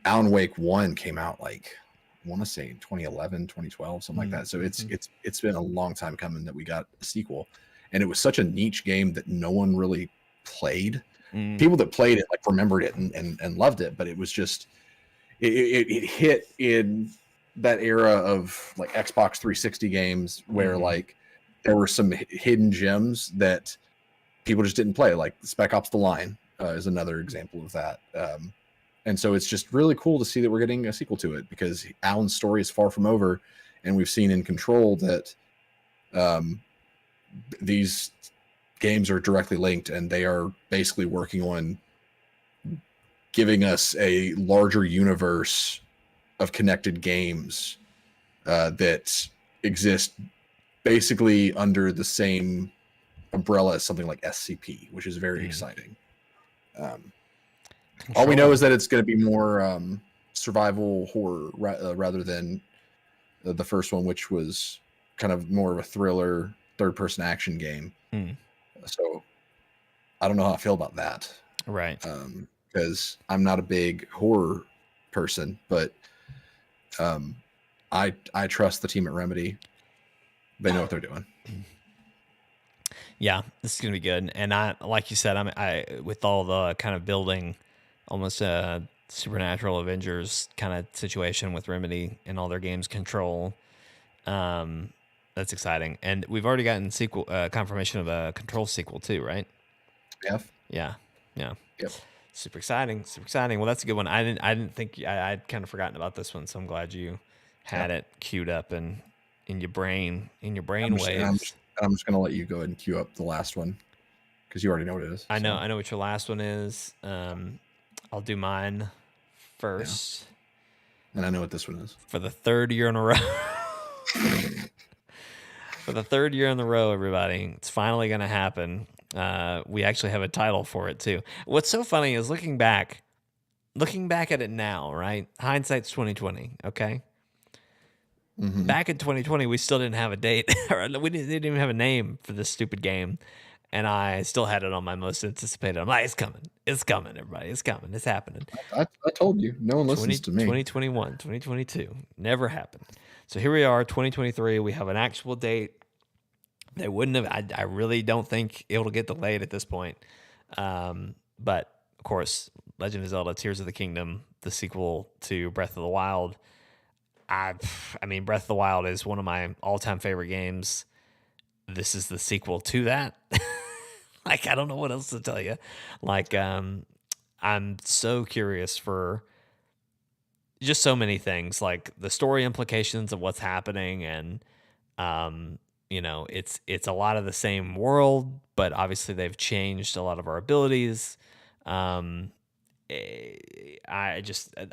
Alan Wake 1 came out like, I want to say 2011, 2012, something like that. So it's been a long time coming that we got a sequel. And it was such a niche game that no one really played. People that played it like remembered it and loved it, but it was just it hit in that era of like Xbox 360 games where like there were some hidden gems that people just didn't play, like Spec Ops: The Line is another example of that. And so it's just really cool to see that we're getting a sequel to it, because Alan's story is far from over, and we've seen in Control that these games are directly linked, and they are basically working on giving us a larger universe of connected games that exist basically under the same umbrella as something like SCP, which is very exciting. All we know is that it's going to be more survival horror rather than the first one, which was kind of more of a thriller, third-person action game. So I don't know how I feel about that. Right. Because I'm not a big horror person, but I trust the team at Remedy. They know what they're doing. Yeah, this is gonna be good. And I, like you said, I with all the kind of building, almost a supernatural Avengers kind of situation with Remedy and all their games. Control, that's exciting. And we've already gotten sequel confirmation of a Control sequel too, right? Yeah. Yep. Super exciting. Well, that's a good one. I didn't think I'd kind of forgotten about this one, so I'm glad you had it queued up and in your brain waves. I'm just gonna let you go ahead and queue up the last one, because you already know what it is. I know what your last one is. I'll do mine first. Yeah. And I know what this one is. For the third year in a row. For the third year in a row, everybody, it's finally going to happen. We actually have a title for it too. What's so funny is looking back at it now, right? Hindsight's 2020. Okay. Back in 2020, we still didn't have a date. We didn't even have a name for this stupid game. And I still had it on my most anticipated. I'm like, it's coming, everybody. It's coming. It's happening. I told you. No one listens to me. 2021, 2022. Never happened. So here we are, 2023. We have an actual date. They wouldn't have. I really don't think it'll get delayed at this point. But, of course, Legend of Zelda Tears of the Kingdom, the sequel to Breath of the Wild. I mean, Breath of the Wild is one of my all-time favorite games. This is the sequel to that. Like, I don't know what else to tell you. Like, I'm so curious for just so many things, like the story implications of what's happening, and it's a lot of the same world, but obviously they've changed a lot of our abilities. I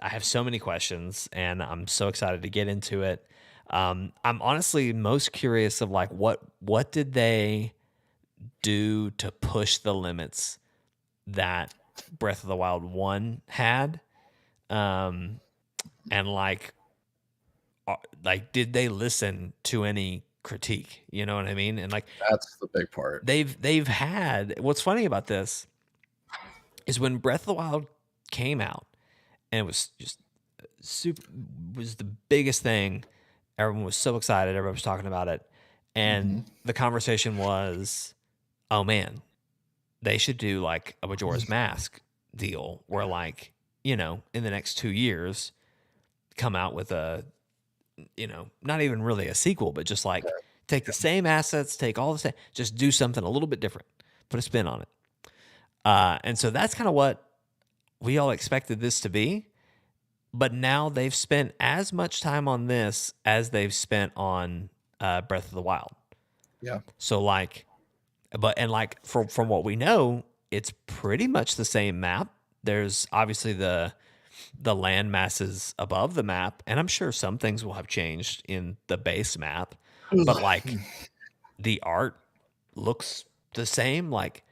have so many questions, and I'm so excited to get into it. I'm honestly most curious of like what did they do to push the limits that Breath of the Wild 1 had, and like did they listen to any critique? You know what I mean? And like that's the big part. They've had, what's funny about this is when Breath of the Wild came out, and it was just was the biggest thing. Everyone was so excited. Everyone was talking about it. And the conversation was, oh man, they should do like a Majora's Mask deal where, like, in the next 2 years come out with a, not even really a sequel, but just like take the same assets, take all the same, just do something a little bit different, put a spin on it. And so that's kind of what we all expected this to be. But now they've spent as much time on this as they've spent on Breath of the Wild. Yeah. So like, but and like from what we know, it's pretty much the same map. There's obviously the land masses above the map, and I'm sure some things will have changed in the base map, but like the art looks the same. Like,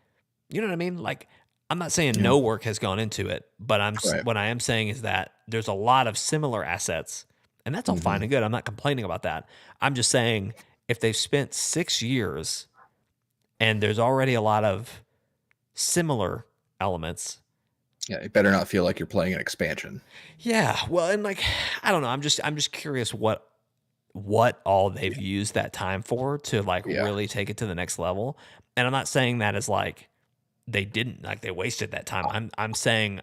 you know what I mean? Like, I'm not saying Yeah. no work has gone into it, but Right. what I am saying is that there's a lot of similar assets, and that's all fine Hmm. and good. I'm not complaining about that. I'm just saying if they've spent 6 years and there's already a lot of similar elements. Yeah. It better not feel like you're playing an expansion. Yeah, well, and like I don't know, I'm just curious what all they've used that time for to like Yeah. really take it to the next level. And I'm not saying that as like they didn't like they wasted that time. I'm saying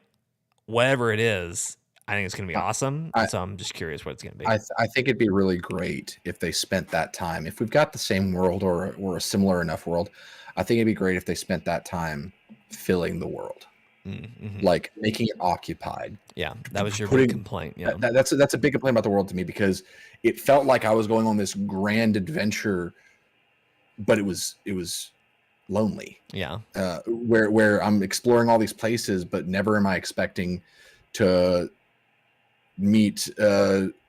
whatever it is, I think it's going to be awesome. I, And so I'm just curious what it's going to be. I think it'd be really great if they spent that time. If we've got the same world or a similar enough world, I think it'd be great if they spent that time filling the world, Mm-hmm. like making it occupied. Yeah, that was your big Putting complaint. Yeah, that's a big complaint about the world to me because it felt like I was going on this grand adventure, but it was lonely. yeah, Where I'm exploring all these places, but never am I expecting to meet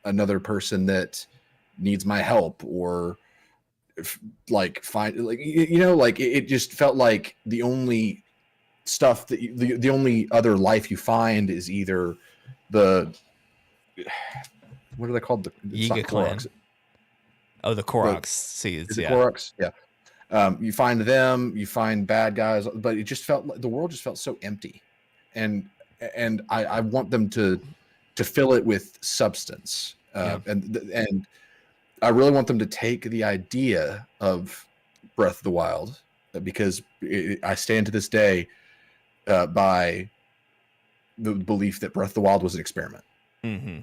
another person that needs my help or like find like like it just felt like the only stuff that the only other life you find is either the what are they called, it's not Yiga clan. Koroks, Oh, the the Koroks seeds. is it Yeah, Koroks, yeah. You find them, you find bad guys, but it just felt like the world just felt so empty, and I want them to fill it with substance, yeah, and I really want them to take the idea of Breath of the Wild, because I stand to this day by the belief that Breath of the Wild was an experiment. mm-hmm.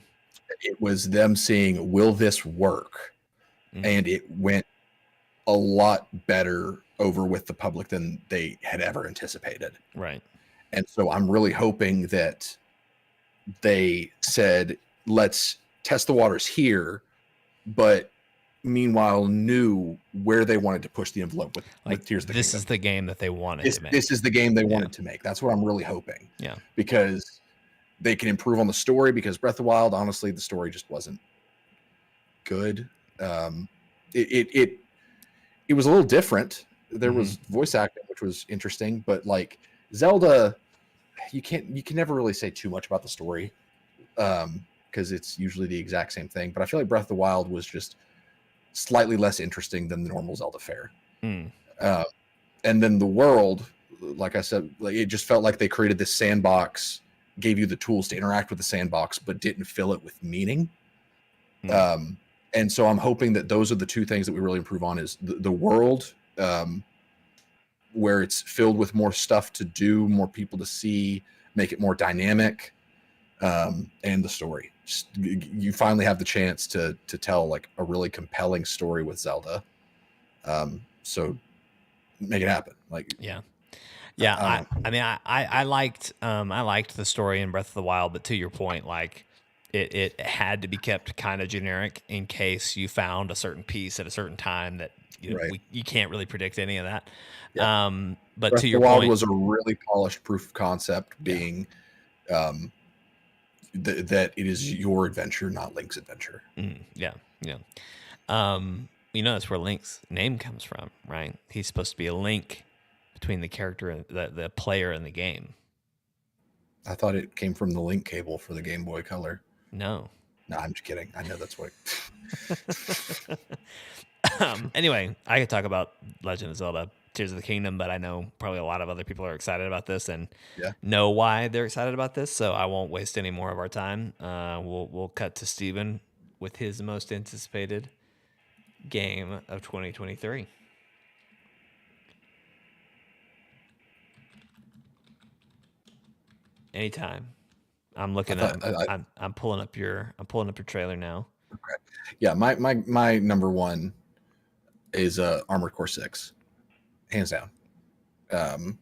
It was them seeing, will this work, Mm-hmm. and it went a lot better over with the public than they had ever anticipated. Right. And so I'm really hoping that they said, let's test the waters here, but meanwhile knew where they wanted to push the envelope Like with Tears of the this Kingdom. is the game that they wanted to make. This is the game they Yeah. wanted to make. That's what I'm really hoping. Yeah. Because they can improve on the story, because Breath of the Wild, honestly, the story just wasn't good. It was a little different. There was voice acting, which was interesting, but like Zelda, you can never really say too much about the story, because it's usually the exact same thing. But I feel like Breath of the Wild was just slightly less interesting than the normal Zelda fare. Mm. And then the world, like I said, like it just felt like they created this sandbox, gave you the tools to interact with the sandbox, but didn't fill it with meaning. Mm. And so I'm hoping that those are the two things that we really improve on: is the world, where it's filled with more stuff to do, more people to see, make it more dynamic, and the story. Just, you finally have the chance to tell like a really compelling story with Zelda. So make it happen. Like, Yeah. Yeah, I mean, I liked the story in Breath of the Wild, but to your point, like it had to be kept kind of generic in case you found a certain piece at a certain time that right. you can't really predict any of that. Yeah. But Breath to of the your Wild point, was a really polished proof of concept, being that it is your adventure, not Link's adventure. yeah, yeah. That's where Link's name comes from, right? He's supposed to be a link between the character and the player in the game. I thought it came from the link cable for the Game Boy Color. No. No, I'm just kidding. I know that's what. Anyway, I could talk about Legend of Zelda Tears of the Kingdom, but I know probably a lot of other people are excited about this and Yeah. know why they're excited about this, so I won't waste any more of our time. We'll cut to Steven with his most anticipated game of 2023. Anytime. I'm looking at. I'm pulling up your trailer now. Okay. Yeah, my number one is Armored Core 6, hands down.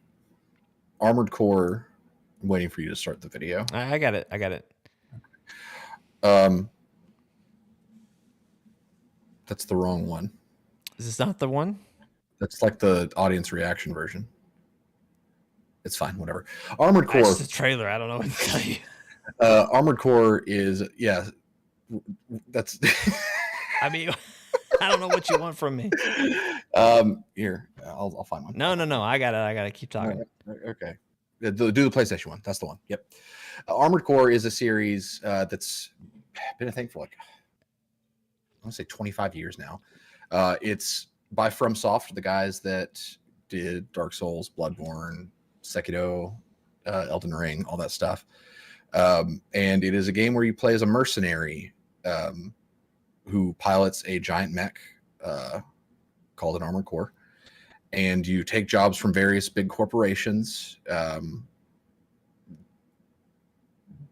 Armored Core. I'm waiting for you to start the video. I got it. That's the wrong one. Is this not the one? That's like the audience reaction version. It's fine, whatever. Armored Core. It's the trailer. I don't know what to tell you. Armored Core is that's. I mean, I don't know what you want from me. Here, I'll find one. No. I gotta keep talking. Okay. Do the PlayStation one. That's the one. Yep. Armored Core is a series that's been a thing for like, I want to say 25 years now. It's by FromSoft, the guys that did Dark Souls, Bloodborne, Sekiro, Elden Ring, all that stuff. And it is a game where you play as a mercenary who pilots a giant mech called an Armored Core. And you take jobs from various big corporations,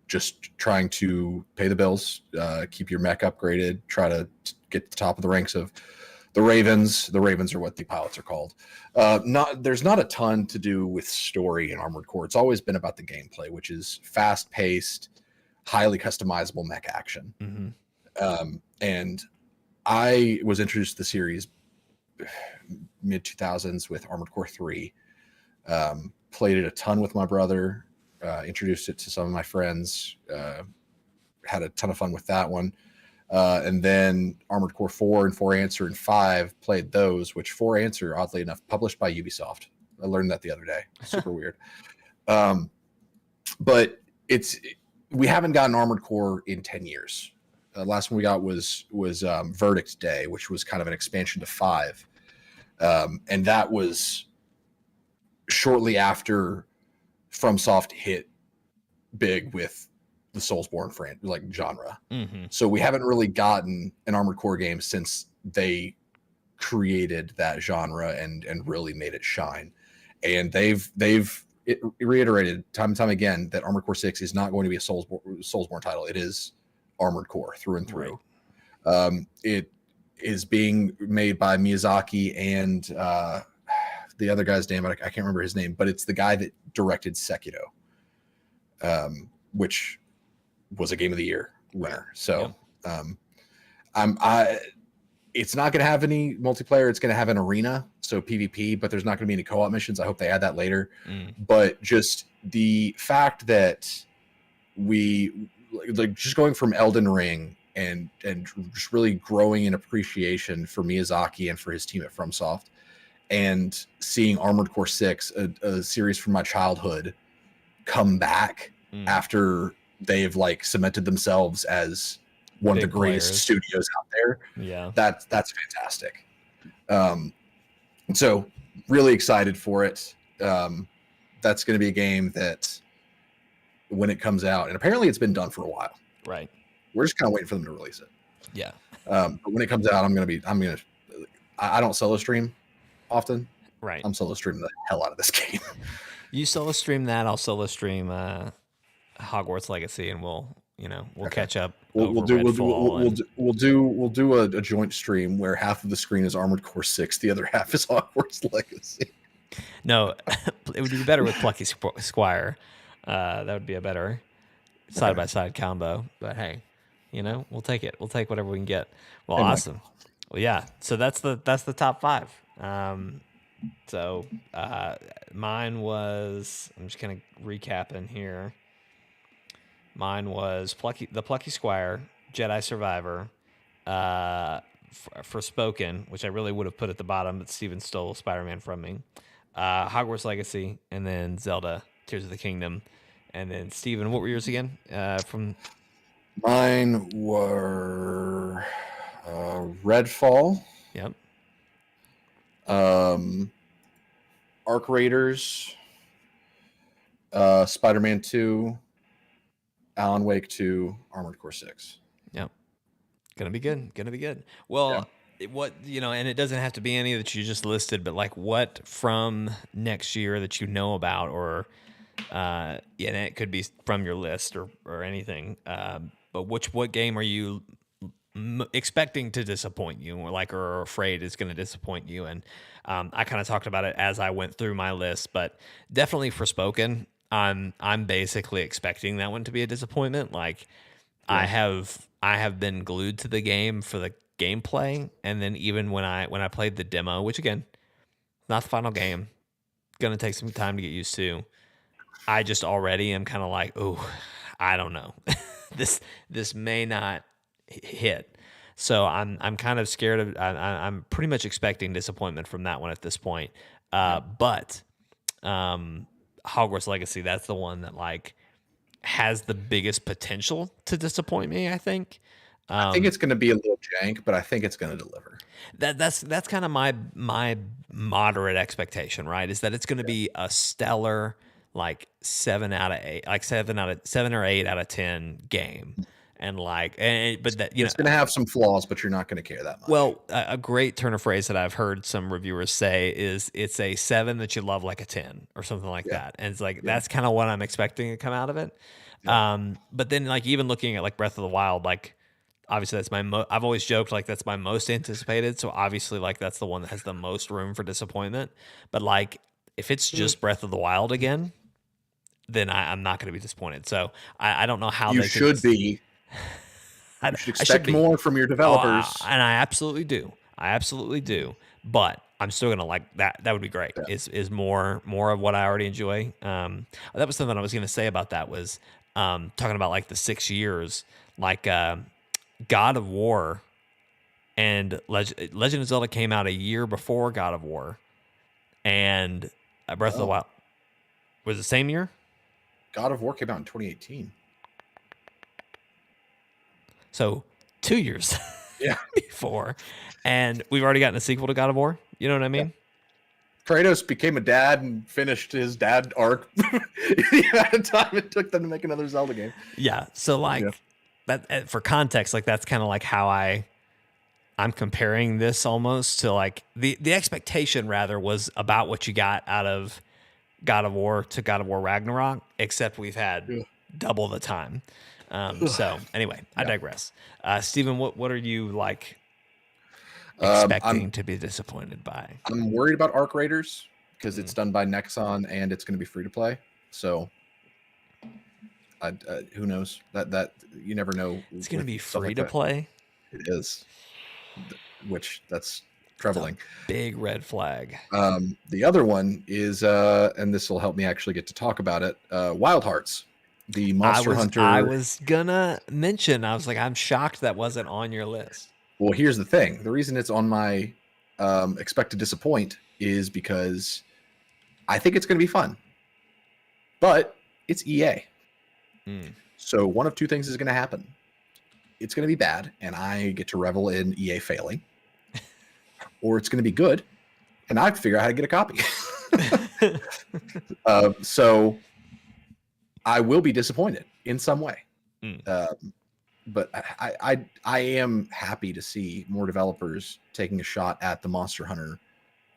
just trying to pay the bills, keep your mech upgraded, try to get to the top of the ranks of the Ravens. The Ravens are what the pilots are called. There's not a ton to do with story in Armored Core. It's always been about the gameplay, which is fast-paced, highly customizable mech action. Mm-hmm. And I was introduced to the series mid 2000s with Armored Core 3. Played it a ton with my brother, introduced it to some of my friends, had a ton of fun with that one. And then Armored Core 4 and 4 Answer and 5 played those, which 4 Answer, oddly enough, published by Ubisoft. I learned that the other day. Super weird. But we haven't gotten Armored Core in 10 years. Last one we got was Verdict Day, which was kind of an expansion to 5. And that was shortly after FromSoft hit big with the Soulsborne genre. Mm-hmm. So we haven't really gotten an Armored Core game since they created that genre and really made it shine. And they've reiterated time and time again that Armored Core 6 is not going to be a Soulsborne title. It is Armored Core through and through. Right. It is being made by Miyazaki and the other guy's name, I can't remember his name, but it's the guy that directed Sekiro, which was a Game of the Year winner. So it's not going to have any multiplayer. It's going to have an arena, so PvP, but there's not going to be any co-op missions. I hope they add that later. But just the fact that we just going from Elden Ring and just really growing in appreciation for Miyazaki and for his team at FromSoft, and seeing Armored Core 6, a series from my childhood, come back after they've cemented themselves as one of the greatest studios out there. Yeah, that's fantastic. So really excited for it. That's going to be a game that when it comes out, and apparently it's been done for a while. Right. We're just kind of waiting for them to release it. Yeah. But when it comes out, I don't solo stream often. Right. I'm solo streaming the hell out of this game. You solo stream that, I'll solo stream Hogwarts Legacy, and we'll catch up. We'll do a joint stream where half of the screen is Armored Core 6, the other half is Hogwarts Legacy. No, it would be better with Plucky Squire. That would be a better side by side combo. But hey, we'll take it. We'll take whatever we can get. Well, hey, awesome. Mike. Well, yeah. So that's the top 5. Mine was, I'm just kind of recapping here. Mine was the Plucky Squire, Jedi Survivor, Forspoken, which I really would have put at the bottom, but Steven stole Spider-Man from me. Hogwarts Legacy, and then Zelda, Tears of the Kingdom. And then Steven, what were yours again? Mine were Redfall. Yep. Arc Raiders, Spider-Man 2, Alan Wake 2, Armored Core 6. Yep. Gonna be good. Well, and it doesn't have to be any that you just listed, but what from next year that you know about, or and it could be from your list or anything. But what game are you expecting to disappoint you, or afraid is going to disappoint you? And I kind of talked about it as I went through my list, but definitely Forspoken. I'm basically expecting that one to be a disappointment. I have been glued to the game for the gameplay, and then even when I played the demo, which again, not the final game, gonna take some time to get used to. I just already am kind of like, oh, I don't know, this may not hit. So I'm kind of scared of. I'm pretty much expecting disappointment from that one at this point. But Hogwarts Legacy, that's the one that like has the biggest potential to disappoint me, I think. I think it's going to be a little jank, but I think it's going to deliver. That's kind of my moderate expectation, right? Is that it's going to be a stellar like 7 out of 8, like 7 or 8 out of 10 game, and like, but that It's going to have some flaws, but you're not going to care that much. Well, a great turn of phrase that I've heard some reviewers say is it's a 7 that you love like a 10 or something like that, and it's like that's kind of what I'm expecting to come out of it. But then like even looking at like Breath of the Wild, like obviously that's my I've always joked like that's my most anticipated, so obviously like that's the one that has the most room for disappointment. But like if it's just Breath of the Wild again, then I'm not going to be disappointed. So I don't know how you they should be. You should expect more from your developers. And I absolutely do. I absolutely do. But I'm still gonna like that. That would be great. Yeah. Is more of what I already enjoy. That was something I was gonna say about that was talking about like the 6 years, like God of War and Legend of Zelda came out a year before God of War, and Breath of the Wild was the same year. God of War came out in 2018. So 2 years Yeah. before, and we've already gotten a sequel to God of War. You know what I mean? Yeah. Kratos became a dad and finished his dad arc the amount of time it took them to make another Zelda game. Yeah. So like that for context, like that's kind of like how I'm comparing this almost to like the expectation rather was about what you got out of God of War to God of War Ragnarok, except we've had double the time. So anyway, I digress. Steven, what are you like expecting to be disappointed by? I'm worried about Arc Raiders because it's done by Nexon and it's going to be free to play. So who knows? That you never know. It's going to be free to play. It is, which that's troubling. Big red flag. The other one is, and this will help me actually get to talk about it. Wild Hearts, the Monster Hunter. I was gonna mention. I was like, I'm shocked that wasn't on your list. Well, here's the thing. The reason it's on my expect to disappoint is because I think it's going to be fun, but it's EA. So one of two things is going to happen. It's going to be bad, and I get to revel in EA failing, or it's going to be good, and I have to figure out how to get a copy. So I will be disappointed in some way. But I am happy to see more developers taking a shot at the Monster Hunter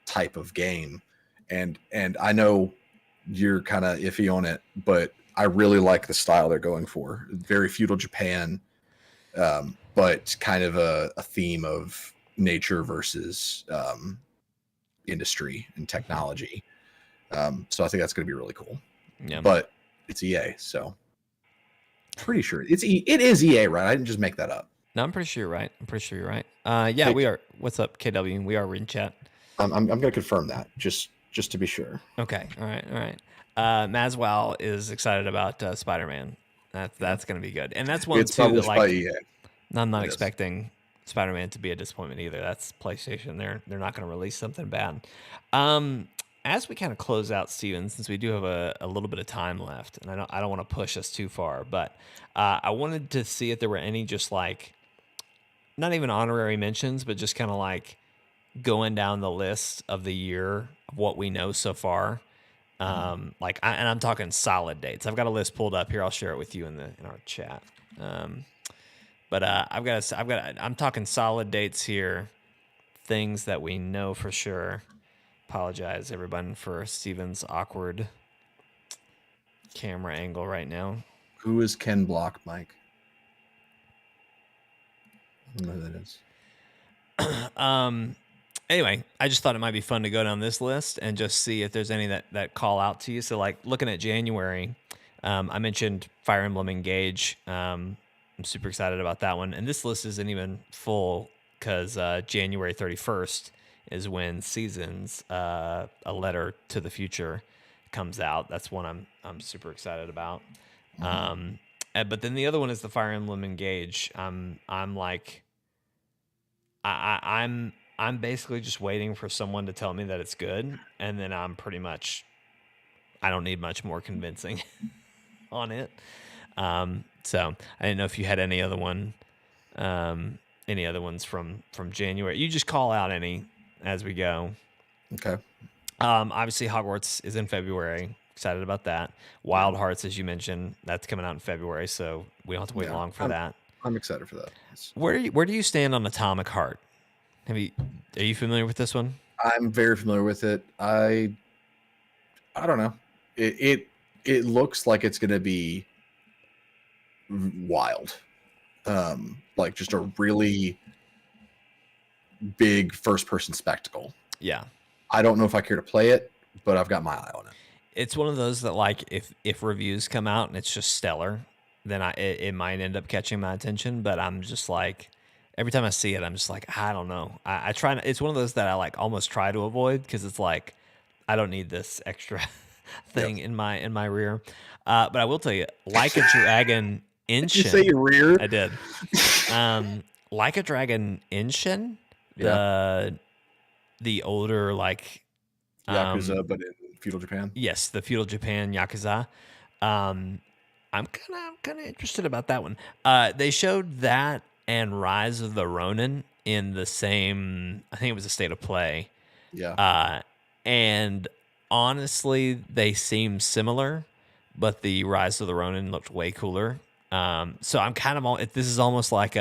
type of game. And I know you're kind of iffy on it, but I really like the style they're going for. Very feudal Japan, but kind of a theme of nature versus industry and technology. So I think that's going to be really cool. Yeah. But it's EA, so pretty sure it is EA, right? I didn't just make that up. No, I'm pretty sure you're right. Yeah, we are. What's up, KW? We are in chat. I'm going to confirm that just to be sure. Okay. All right. Mazwell is excited about Spider-Man. That's going to be good, and that's one it's too. Published that, by EA. I'm not expecting Spider-Man to be a disappointment either. That's PlayStation. They're not going to release something bad. As we kind of close out, Steven, since we do have a little bit of time left, and I don't want to push us too far, but I wanted to see if there were any just like, not even honorary mentions, but just kind of like going down the list of the year of what we know so far. And I'm talking solid dates. I've got a list pulled up here. I'll share it with you in our chat. I'm talking solid dates here. Things that we know for sure. Apologize, everyone, for Steven's awkward camera angle right now. Who is Ken Block, Mike? I don't know who that is. Anyway, I just thought it might be fun to go down this list and just see if there's any that call out to you. So, like, looking at January, I mentioned Fire Emblem Engage. I'm super excited about that one. And this list isn't even full because January 31st is when Seasons, A Letter to the Future, comes out. That's one I'm super excited about. But then the other one is the Fire Emblem Engage. I'm like, I'm basically just waiting for someone to tell me that it's good, and then I'm pretty much, I don't need much more convincing on it. So I didn't know if you had any other ones from January. You just call out any as we go. Okay. Obviously Hogwarts is in February. Excited about that. Wild Hearts, as you mentioned, that's coming out in February, so we don't have to wait long for that. I'm excited for that. Where do you stand on Atomic Heart? Are you familiar with this one? I'm very familiar with it. I don't know. It looks like it's going to be wild. Like just a really big first person spectacle. Yeah. I don't know if I care to play it, but I've got my eye on it. It's one of those that, like, if reviews come out and it's just stellar, then it might end up catching my attention. But I'm just like, every time I see it, I'm just like, I don't know. I try. It's one of those that I like almost try to avoid because it's like, I don't need this extra thing in my rear. But I will tell you, Like a Dragon Inshin. Did you say your rear? I did. Like a Dragon Inshin, the older like Yakuza, but in feudal Japan. Yes, the feudal Japan Yakuza. I'm kind of interested about that one. They showed that and Rise of the Ronin in the same. I think it was a state of play. Yeah. And honestly, they seem similar, but the Rise of the Ronin looked way cooler. So I'm kind of this is almost like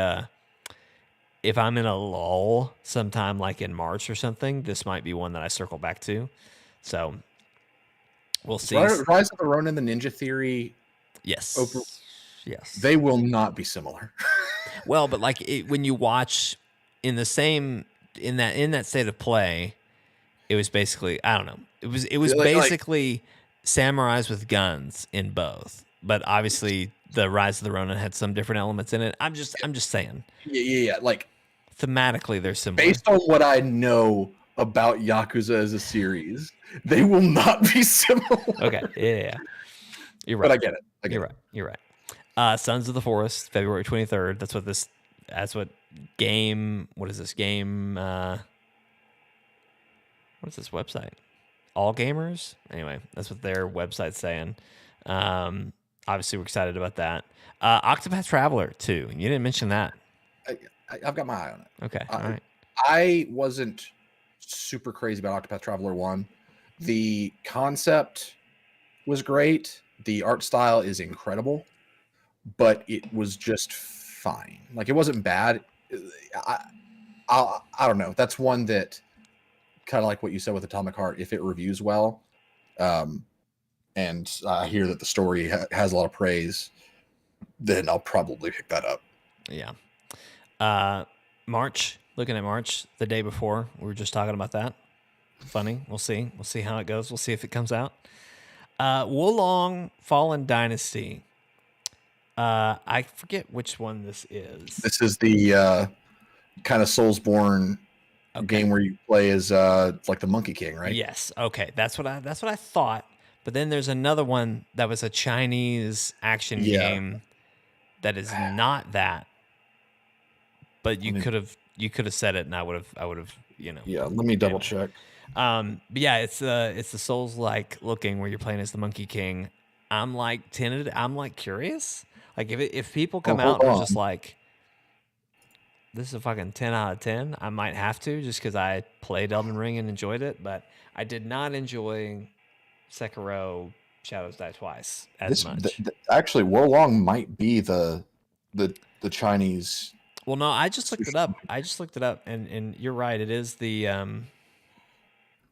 if I'm in a lull sometime like in March or something, this might be one that I circle back to. So we'll see. Rise of the Ronin, the Ninja Theory. Yes. Yes. They will not be similar. Well, but like when you watch in that state of play, it was basically, I don't know. It was basically samurais with guns in both. But obviously the Rise of the Ronin had some different elements in it. I'm just saying. Yeah. Like thematically they're similar. Based on what I know about Yakuza as a series, they will not be similar. Okay. Yeah. You're right. But I get it. You're right. Sons of the Forest, February 23rd. What is this game? What's this website? All Gamers? Anyway, that's what their website's saying. Obviously, we're excited about that. Octopath Traveler 2. You didn't mention that. I've got my eye on it. Okay. All right. I wasn't super crazy about Octopath Traveler 1. The concept was great. The art style is incredible, but it was just fine. Like, it wasn't bad. I don't know. That's one that kind of like what you said with Atomic Heart. If it reviews well, and I hear that the story has a lot of praise, then I'll probably pick that up. Yeah. March, looking at March, the day before, we were just talking about that. Funny. We'll see. We'll see how it goes. We'll see if it comes out. Wulong Fallen Dynasty. I forget which one this is. This is the kind of Soulsborne game where you play as like the Monkey King, right? Yes. Okay. That's what I thought. But then there's another one that was a Chinese action game that is not that. But you could have said it, and I would have. Yeah. Let me double check. But yeah, it's the Souls-like looking where you're playing as the Monkey King. I'm like tinted. I'm like curious. Like if people come out and are just like, this is a fucking 10 out of 10, I might have to just because I played Elden Ring and enjoyed it, but I did not enjoy Sekiro Shadows Die Twice as much. Actually, Wulong might be the Chinese. Well, no, I just looked it up. And you're right. It is the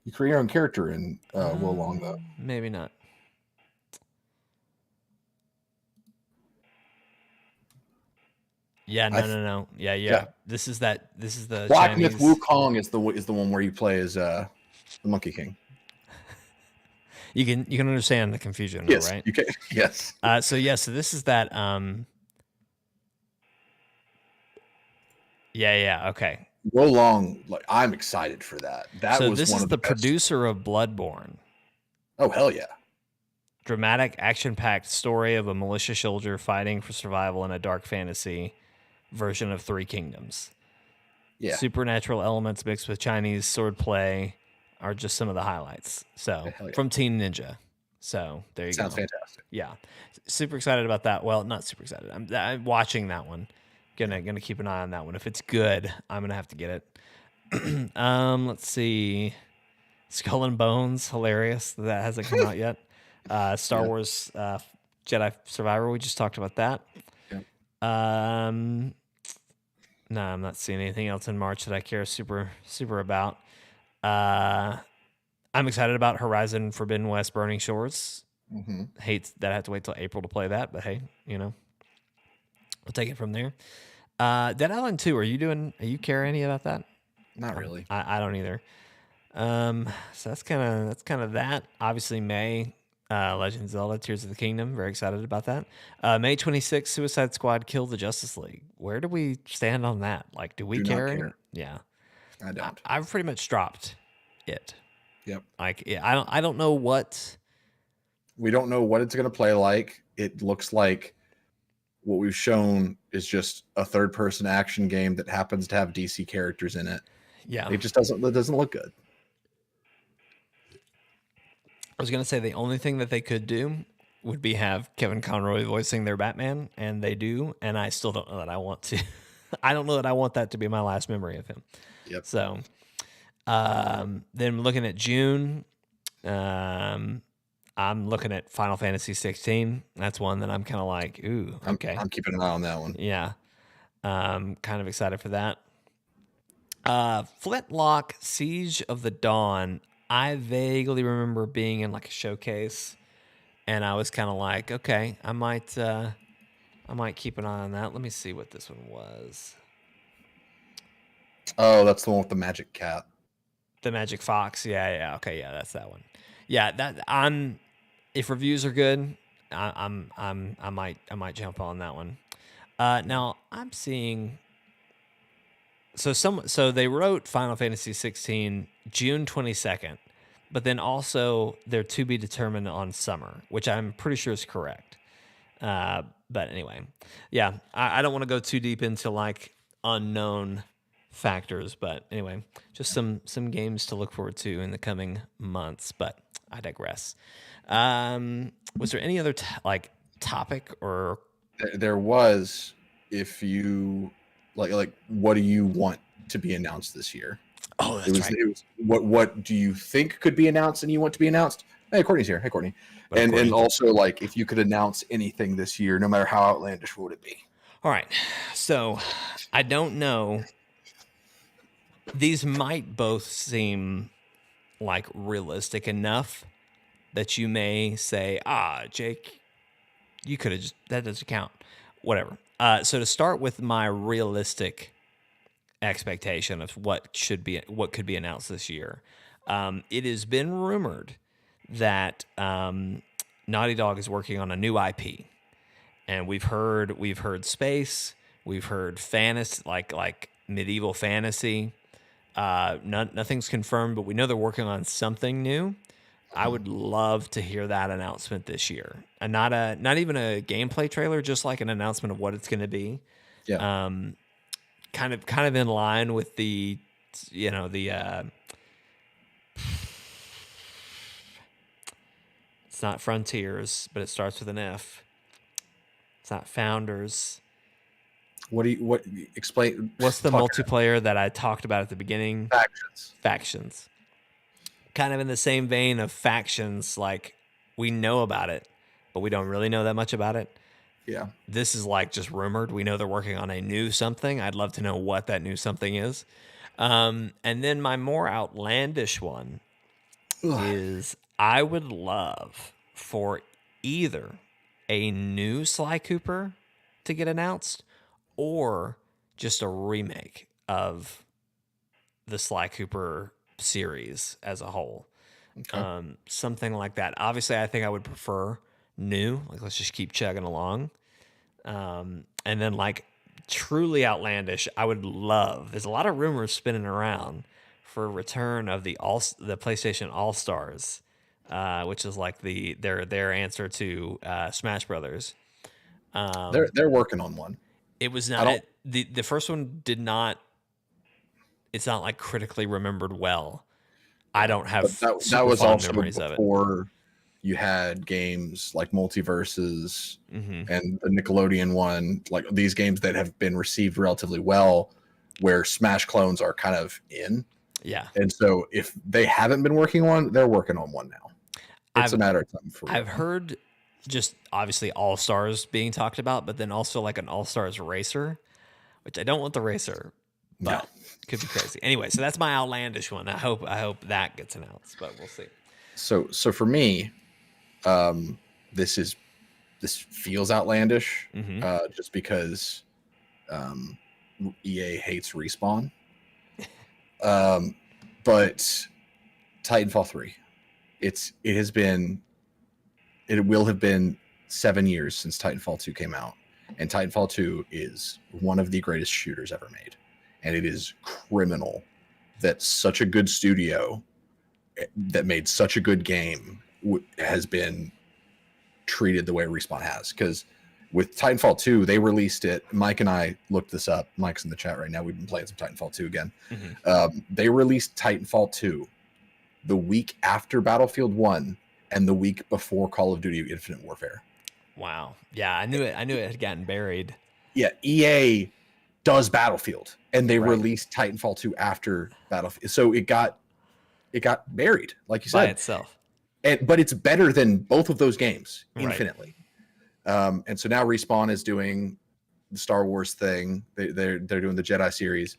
You create your own character in Wulong, though. Maybe not. Yeah, no. Yeah. This is the Black Chinese... Myth Wukong is the one where you play as the Monkey King. You can understand the confusion, yes, right? You can. Yes. So this is that Yeah. Okay. Wo Long, like I'm excited for that. That So was this one is of the the best. producer of Bloodborne. Oh hell yeah. Dramatic, action-packed story of a militia soldier fighting for survival in a dark fantasy version of Three Kingdoms. Yeah. Supernatural elements mixed with Chinese swordplay are just some of the highlights. So Hell yeah. from Team Ninja. So there you Sounds go. fantastic. Yeah, super excited about that. Well, not super excited. I'm watching that one. Gonna keep an eye on that one. If it's good, I'm gonna have to get it. Let's see. Skull and Bones, hilarious. That hasn't come out yet. Star Yeah. Wars Jedi Survivor. We just talked about that. Yeah. No, I'm not seeing anything else in March that I care super about. I'm excited about Horizon Forbidden West Burning Shores. Mm-hmm. Hate that I have to wait till April to play that, but hey, we'll take it from there. Dead Island 2, are you care any about that? Not really. I don't either. So that's kind of that. Obviously May, Legend of Zelda Tears of the Kingdom, very excited about that. May 26th, Suicide Squad Kill the Justice League. Where do we stand on that? Like, do we Do not care? care. Yeah. I don't. I've pretty much dropped it. Yep. Like, yeah, I don't know what. We don't know what it's going to play like. It looks like what we've shown is just a third-person action game that happens to have DC characters in it. Yeah. It just doesn't look good. I was gonna say the only thing that they could do would be have Kevin Conroy voicing their Batman, and they do, and I still don't know that I want to. I don't know that I want that to be my last memory of him. Yep. So, then looking at June, I'm looking at Final Fantasy 16. That's one that I'm kind of like, ooh, okay. I'm keeping an eye on that one. Yeah. Kind of excited for that. Flintlock Siege of the Dawn. I vaguely remember being in like a showcase, and I was kind of like, okay, I might keep an eye on that. Let me see what this one was. Oh, that's the one with the magic cat. The Magic Fox. Yeah. Okay, yeah, that's that one. Yeah, that I'm. If reviews are good, I might jump on that one. Now I'm seeing. So they wrote Final Fantasy 16 June 22nd, but then also they're to be determined on summer, which I'm pretty sure is correct. But anyway, yeah, I don't want to go too deep into like unknown factors, but anyway, just some games to look forward to in the coming months. But I digress. Was there any other topic or? There was, if you like what do you want to be announced this year? Oh, that's right. It was what do you think could be announced and you want to be announced? Hey, Courtney's here. Hey, Courtney. And also like if you could announce anything this year, no matter how outlandish would it be? All right. So I don't know. These might both seem like realistic enough that you may say, Jake, you could have just, that doesn't count. Whatever. So to start with my realistic expectation of what could be announced this year, it has been rumored that Naughty Dog is working on a new IP, and we've heard space, we've heard fantasy, like medieval fantasy. Nothing's confirmed, but we know they're working on something new. I would love to hear that announcement this year, and not even a gameplay trailer, just like an announcement of what it's going to be. Yeah. Kind of in line with the it's not Frontiers, but it starts with an F. It's not Founders. Explain? What's the multiplayer that I talked about at the beginning? Factions. Kind of in the same vein of Factions, like we know about it, but we don't really know that much about it. Yeah. This is like just rumored. We know they're working on a new something. I'd love to know what that new something is. And then my more outlandish one is I would love for either a new Sly Cooper to get announced or just a remake of the Sly Cooper series as a whole. Okay. Something like that. Obviously, I think I would prefer new. Like, let's just keep chugging along. And then, like, truly outlandish, I would love. There's a lot of rumors spinning around for a return of the PlayStation All Stars, which is like their answer to Smash Brothers. They're working on one. It was I not don't. the first one did not. It's not like critically remembered well. I Yeah, don't but have that super was fond also memories of it. before you had games like Multiverses Hmm. and the Nickelodeon one, like these games that have been received relatively well, where Smash clones are kind of in. Yeah, And so if they haven't been working on, they're working on one now. It's I've a matter of time for I've real. heard just obviously All Stars being talked about, but then also like an All Stars racer, which I don't want the racer, No. but could be crazy. Anyway, so that's my outlandish one. I hope that gets announced, but we'll see. So for me, um, this feels outlandish, Hmm. just because um, EA hates Respawn. Um, but Titanfall 3, it will have been 7 years since Titanfall 2 came out, and Titanfall 2 is one of the greatest shooters ever made, and it is criminal that such a good studio that made such a good game has been treated the way Respawn has. Because with Titanfall 2, they released it. Mike and I looked this up. Mike's in the chat right now. We've been playing some Titanfall 2 again. Hmm. They released Titanfall 2 the week after Battlefield 1 and the week before Call of Duty Infinite Warfare. Wow. Yeah, I knew it. I knew it had gotten buried. Yeah, EA does Battlefield, and they Right. released Titanfall 2 after Battlefield. So it got buried, like you By said. itself. But it's better than both of those games Right. infinitely. And so now Respawn is doing the Star Wars thing. They're doing the Jedi series,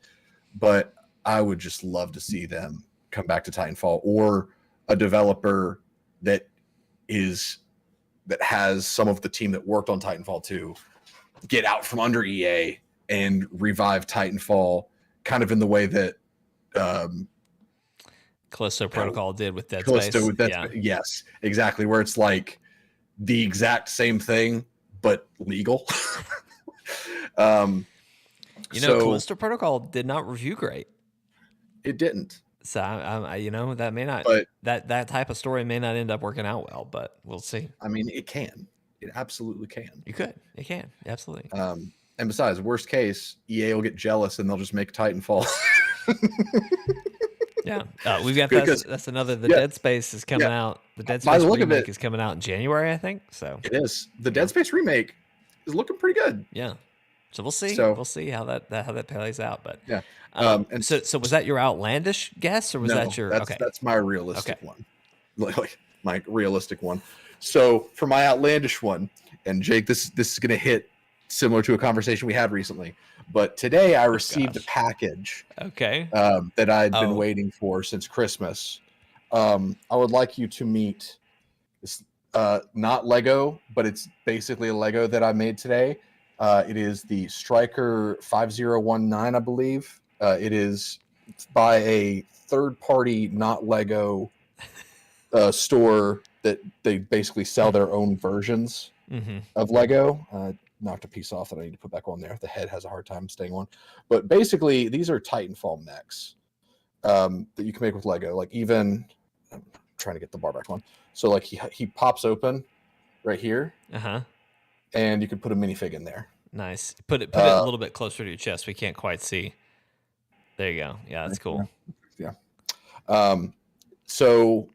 but I would just love to see them come back to Titanfall, or a developer that has some of the team that worked on Titanfall 2 get out from under EA and revive Titanfall, kind of in the way that Callisto Protocol did with Dead Callisto Space. with that. Yeah. Yes, exactly. Where it's like the exact same thing but legal. Callisto Protocol did not review great. It didn't. So that may not But that type of story may not end up working out well, but we'll see. I mean, it can. It absolutely can. It can, absolutely. And besides, worst case, EA will get jealous and they'll just make Titanfall. Yeah, we've got Because that's another. The yeah, Dead Space is coming yeah. out. The Dead By Space the look of remake it, is coming out in January, I think. So it is. The Dead Space remake is looking pretty good. yeah, so we'll see. So We'll see how that plays out. But yeah. And so was that your outlandish guess, or was no, that your okay? that's my realistic Okay. one. Like my realistic one. So for my outlandish one, and Jake, this is gonna hit similar to a conversation we had recently. But today I received a gosh. package Okay. that I'd been Oh. waiting for since Christmas. I would like you to meet this, not Lego, but it's basically a Lego that I made today. It is the Striker 5019, I believe. It's by a third-party, not Lego store that they basically sell their own versions Mm-hmm. of Lego. Knocked a piece off that I need to put back on there. The head has a hard time staying on. But basically, these are Titanfall mechs that you can make with Lego. Like even, I'm trying to get the bar back on. So like he pops open right here, and you can put a minifig in there. Nice. Put it a little bit closer to your chest. We can't quite see. There you go. Yeah, that's cool. Yeah. So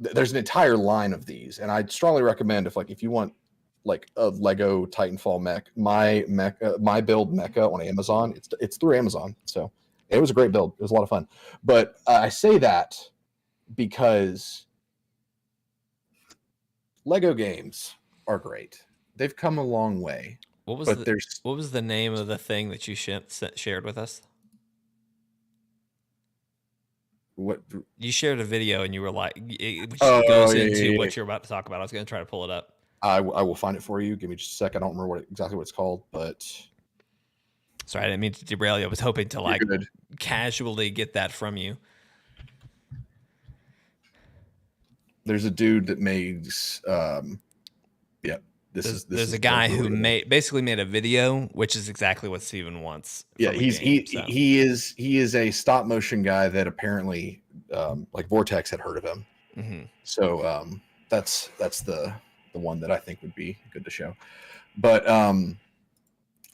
there's an entire line of these, and I'd strongly recommend if you want like a Lego Titanfall mech, my build mecha on Amazon. It's through Amazon, so it was a great build. It was a lot of fun. But I say that because Lego games are great. They've come a long way. What was the name of the thing that you shared with us? What you shared a video and you were like, which goes into what you're about to talk about. I was going to try to pull it up. I will find it for you. Give me just a sec. I don't remember exactly what it's called, but sorry, I didn't mean to derail you. I was hoping to casually get that from you. There's a dude that makes This There's is a guy exactly who what we're doing. basically made a video, which is exactly what Steven wants Yeah, from a game. So he is a stop motion guy that apparently like Vortex had heard of him. So that's the one that I think would be good to show. But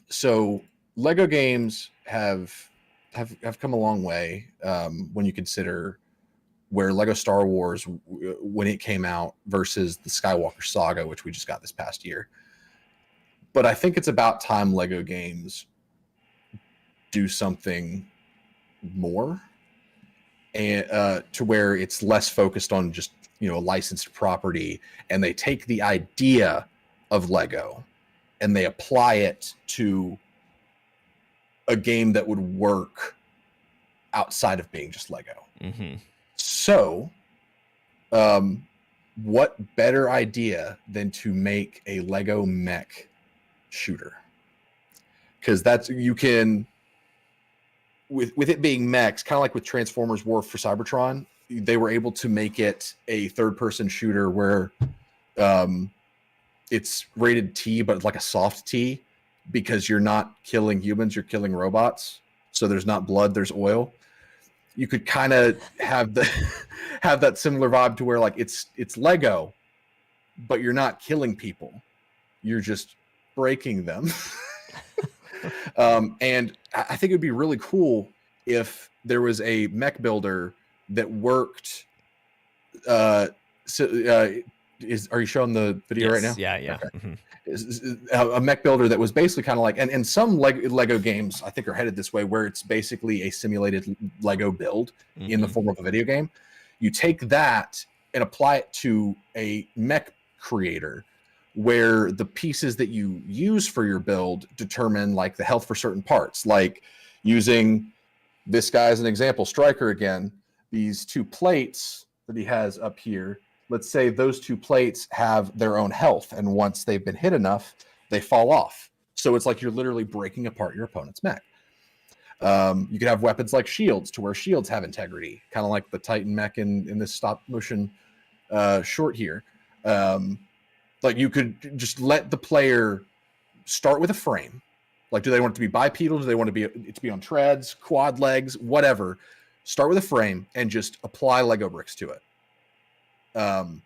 so Lego games have come a long way when you consider where Lego Star Wars when it came out versus the Skywalker Saga, which we just got this past year. But I think it's about time Lego games do something more, and to where it's less focused on just a licensed property, and they take the idea of Lego and they apply it to a game that would work outside of being just Lego. So what better idea than to make a Lego mech shooter? Because that's, you can, with it being mechs, kind of like with Transformers War for Cybertron, they were able to make it a third-person shooter where it's rated T, but like a soft T, because you're not killing humans, you're killing robots. So there's not blood, there's oil. You could kind of have have that similar vibe to where like it's Lego, but you're not killing people, you're just breaking them. And I think it would be really cool if there was a mech builder that worked. Are you showing the video right now? Yeah. Okay. A mech builder that was basically kind of like, and some Lego games I think are headed this way, where it's basically a simulated Lego build in the form of a video game. You take that and apply it to a mech creator, where the pieces that you use for your build determine like the health for certain parts. Like using this guy as an example, Stryker again, these two plates that he has up here, let's say those two plates have their own health, and once they've been hit enough, they fall off. So it's like you're literally breaking apart your opponent's mech. You can have weapons like shields, to where shields have integrity, kind of like the Titan mech in this stop motion short here. Like you could just let the player start with a frame. Like, do they want it to be bipedal? Do they want it to be on treads, quad legs, whatever? Start with a frame and just apply Lego bricks to it. And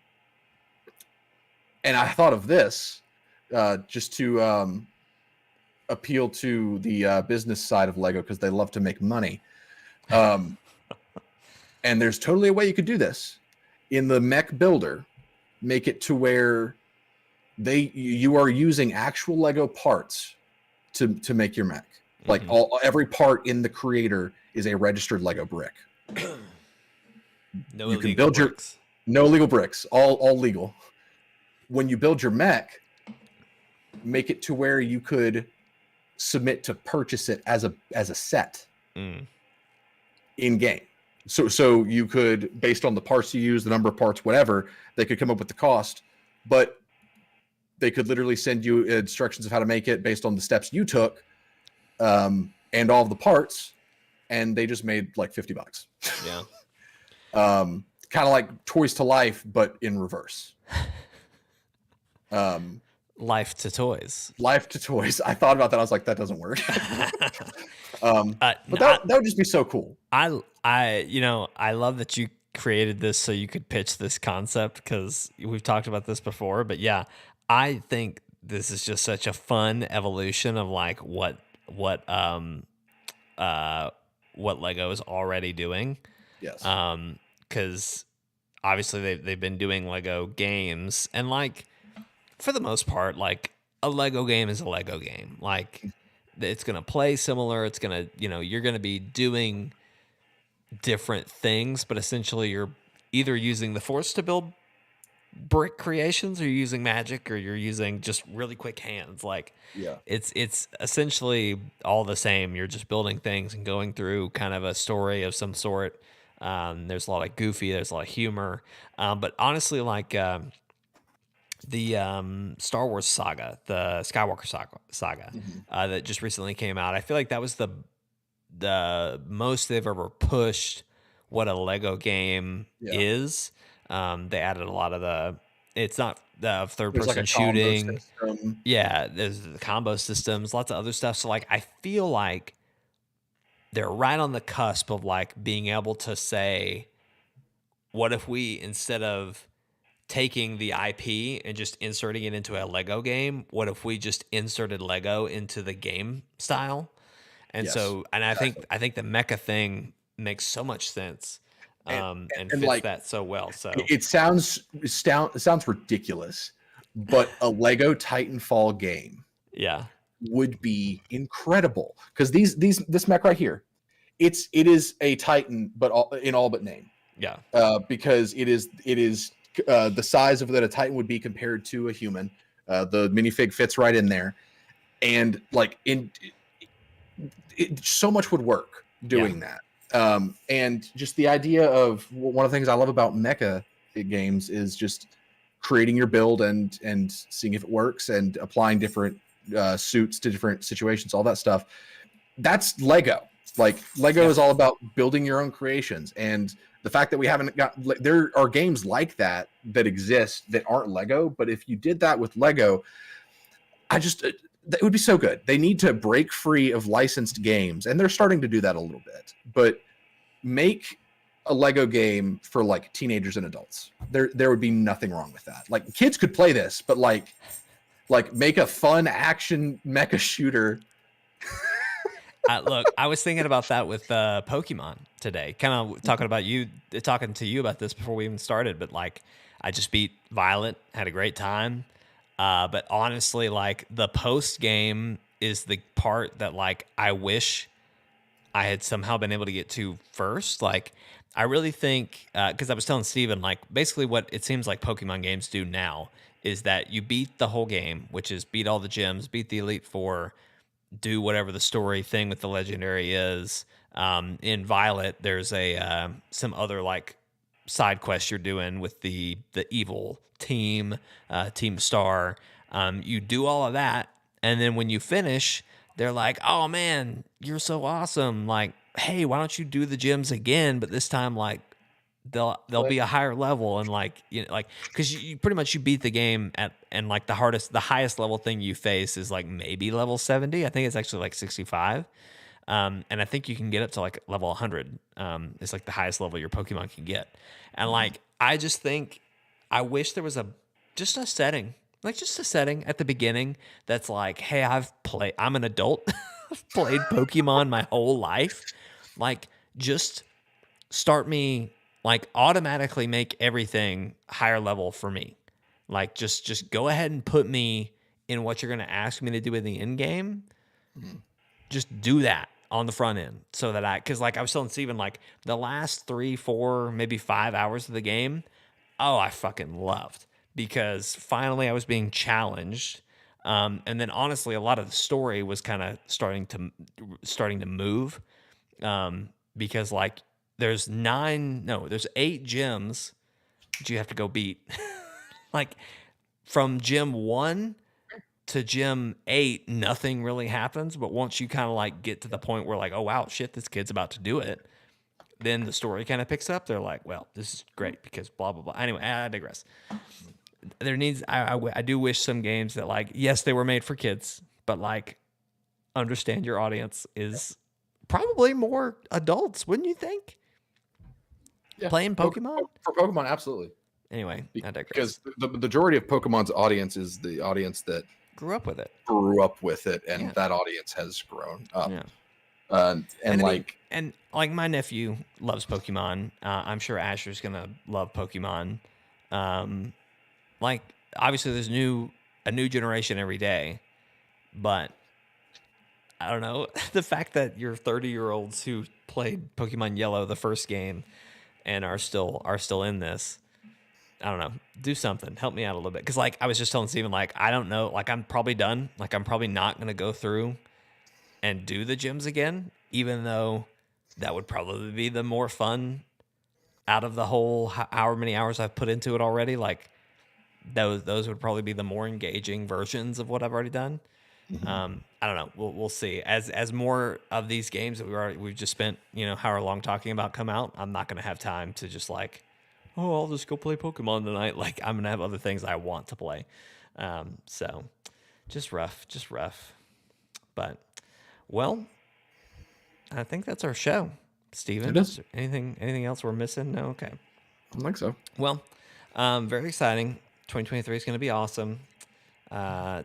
I thought of this just to appeal to the business side of Lego, because they love to make money. And there's totally a way you could do this. In the mech builder, make it to where you are using actual Lego parts to make your mech. Like every part in the creator is a registered Lego brick. No you can build bricks. No illegal bricks, all legal. When you build your mech, make it to where you could submit to purchase it as a set in game. So you could, based on the parts you use, the number of parts, whatever, they could come up with the cost, but they could literally send you instructions of how to make it based on the steps you took, and all of the parts, and they just made like $50. Yeah. Kind of like Toys to Life, but in reverse. Life to toys. Life to toys. I thought about that. I was like, that doesn't work. But no, that would just be so cool. I love that you created this so you could pitch this concept, because we've talked about this before. But yeah, I think this is just such a fun evolution of like what Lego is already doing. Yes. Because obviously they've been doing Lego games, and like for the most part, like a Lego game is a Lego game. Like it's gonna play similar. It's gonna, you're gonna be doing different things, but essentially you're either using the Force to build brick creations, or you're using magic, or you're using just really quick hands. Like it's essentially all the same. You're just building things and going through kind of a story of some sort. There's a lot of goofy, there's a lot of humor, but honestly, like the Star Wars saga, the Skywalker saga that just recently came out, I feel like that was the most they've ever pushed what a Lego game is. They added a lot of It's not the third There's like a person combo shooting. system. Yeah, there's the combo systems, lots of other stuff. So like I feel like they're right on the cusp of like being able to say, what if we instead of taking the IP and just inserting it into a Lego game, what if we just inserted Lego into the game style? And Yes, so, and exactly. I think the mecha thing makes so much sense, And and and fits like that so well. So it sounds ridiculous, but a Lego Titanfall game yeah, would be incredible because this mech right here, it is a Titan, but in all but name, yeah, because it is the size of that a Titan would be compared to a human. The minifig fits right in there, and like so much would work yeah, doing that. And just the idea of one of the things I love about mecha games is just creating your build and seeing if it works and applying different suits to different situations, all that stuff. That's Lego. Like Lego yeah, is all about building your own creations, and the fact that we haven't got there are games like that that exist that aren't Lego. But if you did that with Lego, I just it would be so good. They need to break free of licensed games, and they're starting to do that a little bit. But make a Lego game for like teenagers and adults. There would be nothing wrong with that. Like kids could play this, but like make a fun action mecha shooter. Look, I was thinking about that with Pokemon today. Kind of talking to you about this before we even started. But like, I just beat Violet, had a great time. But honestly, like the post game is the part that like I wish I had somehow been able to get to first. Like, I really think because I was telling Steven, like basically what it seems like Pokemon games do now is that you beat the whole game, which is beat all the gyms, beat the Elite Four, do whatever the story thing with the legendary is. In Violet, there's a some other like side quest you're doing with the evil team, Team Star. You do all of that, and then when you finish, they're like, "Oh man, you're so awesome! Like, hey, why don't you do the gyms again? But this time, like, they'll be a higher level and like like because you pretty much you beat the game at and like the highest level thing you face is like maybe level 70. I think it's actually like 65. And I think you can get up to like level 100. It's like the highest level your Pokemon can get. And like I just think I wish there was just a setting, like just a setting at the beginning that's like, hey, I'm an adult. I've played Pokemon my whole life. Like just start me like automatically make everything higher level for me. Like just go ahead and put me in what you're going to ask me to do in the end game. Mhm. Just do that on the front end so that because like I was telling Steven, like the last 3, 4, maybe 5 hours of the game, oh, I fucking loved because finally I was being challenged. And then honestly, a lot of the story was kind of starting to move because like there's 8 gyms that you have to go beat. Like from gym 1 to gym 8, nothing really happens. But once you kind of like get to the point where like, oh wow, shit, this kid's about to do it, then the story kind of picks up. They're like, well, this is great because blah blah blah. Anyway, I digress. There needs I do wish some games that like yes they were made for kids, but like understand your audience is probably more adults, wouldn't you think? Yeah, Playing Pokemon. For Pokemon, absolutely. Anyway, I digress. Because the majority of Pokemon's audience is the audience that Grew up with it. grew up with it, and Yeah. that audience has grown up. Yeah. And I mean, like, and like my nephew loves Pokemon. I'm sure Asher's gonna love Pokemon. Um, like obviously there's a new generation every day, but I don't know the fact that you're 30-year-olds who played Pokemon Yellow the first game and are still in this. I don't know. Do something. Help me out a little bit. Because like I was just telling Steven, like I don't know. Like I'm probably done. Like I'm probably not gonna go through and do the gyms again, even though that would probably be the more fun out of the whole however many hours I've put into it already. Like those would probably be the more engaging versions of what I've already done. I don't know. We'll see. As more of these games that we've just spent however long talking about come out, I'm not gonna have time to just like oh, I'll just go play Pokemon tonight. Like I'm gonna have other things I want to play. So just rough. But well, I think that's our show. It Steven, is. is there anything else we're missing? No, okay. I think so. Well, very exciting. 2023 is going to be awesome. Uh,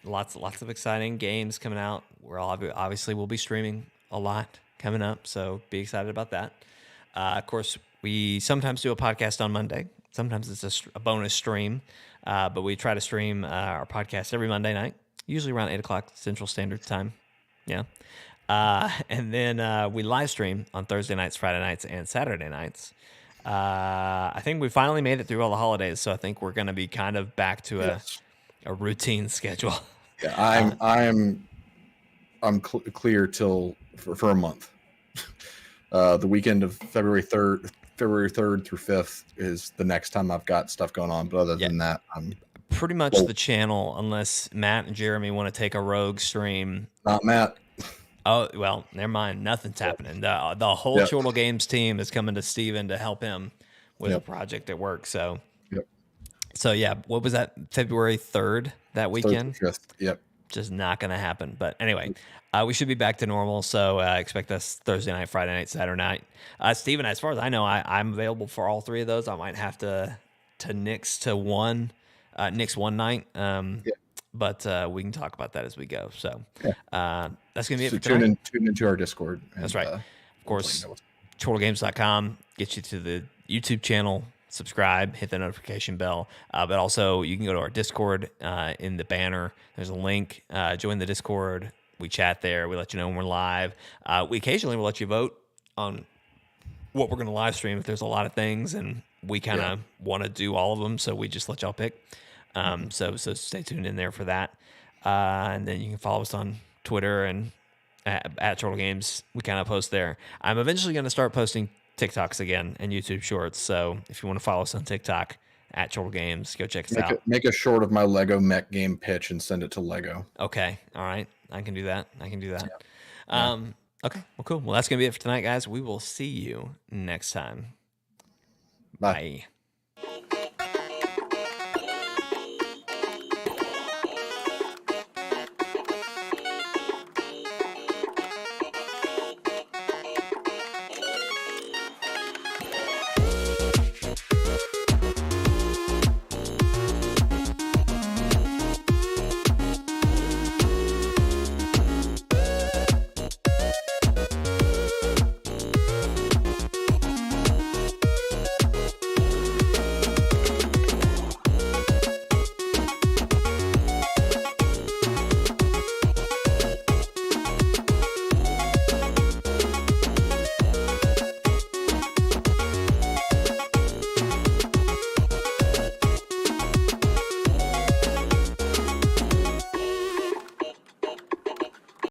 lots of exciting games coming out. Obviously we'll be streaming a lot coming up, so be excited about that. Of course, we sometimes do a podcast on Monday. Sometimes it's a bonus stream, but we try to stream our podcast every Monday night, usually around 8 o'clock Central Standard Time. Yeah. And then we live stream on Thursday nights, Friday nights, and Saturday nights. I think we finally made it through all the holidays, so I think we're going to be kind of back to Yes. a routine schedule. Yeah, I'm clear till for a month. The weekend of February 3rd through 5th is the next time I've got stuff going on. But other than that, I'm Pretty much the channel, unless Matt and Jeremy want to take a rogue stream. not Matt. Oh, well, never mind. Nothing's happening. The whole Chortle Games team is coming to Steven to help him with a project at work. So, yeah, what was that? February 3rd that weekend? 3rd, 5th. Yep. Just not going to happen. But anyway, we should be back to normal. So expect us Thursday night, Friday night, Saturday night. Steven, as far as I know, I'm available for all three of those. I might have to nix to one night. But we can talk about that as we go. So that's going to be it for tonight. Tune into our Discord. That's right. Of course, ChortleGames.com gets you to the YouTube channel. Subscribe, hit the notification bell. But also, you can go to our Discord in the banner. There's a link. Join the Discord. We chat there. We let you know when we're live. We occasionally will let you vote on what we're going to live stream if there's a lot of things, and we kind of want to do all of them, so we just let y'all pick. So stay tuned in there for that. And then you can follow us on Twitter and at Chortle Games. We kind of post there. I'm eventually going to start posting TikToks again and YouTube Shorts. So if you want to follow us on TikTok at Chortle Games, go check us out. Make a short of my Lego mech game pitch and send it to Lego. Okay. All right. I can do that. Yeah. Okay. Well, cool. Well, that's going to be it for tonight, guys. We will see you next time. Bye.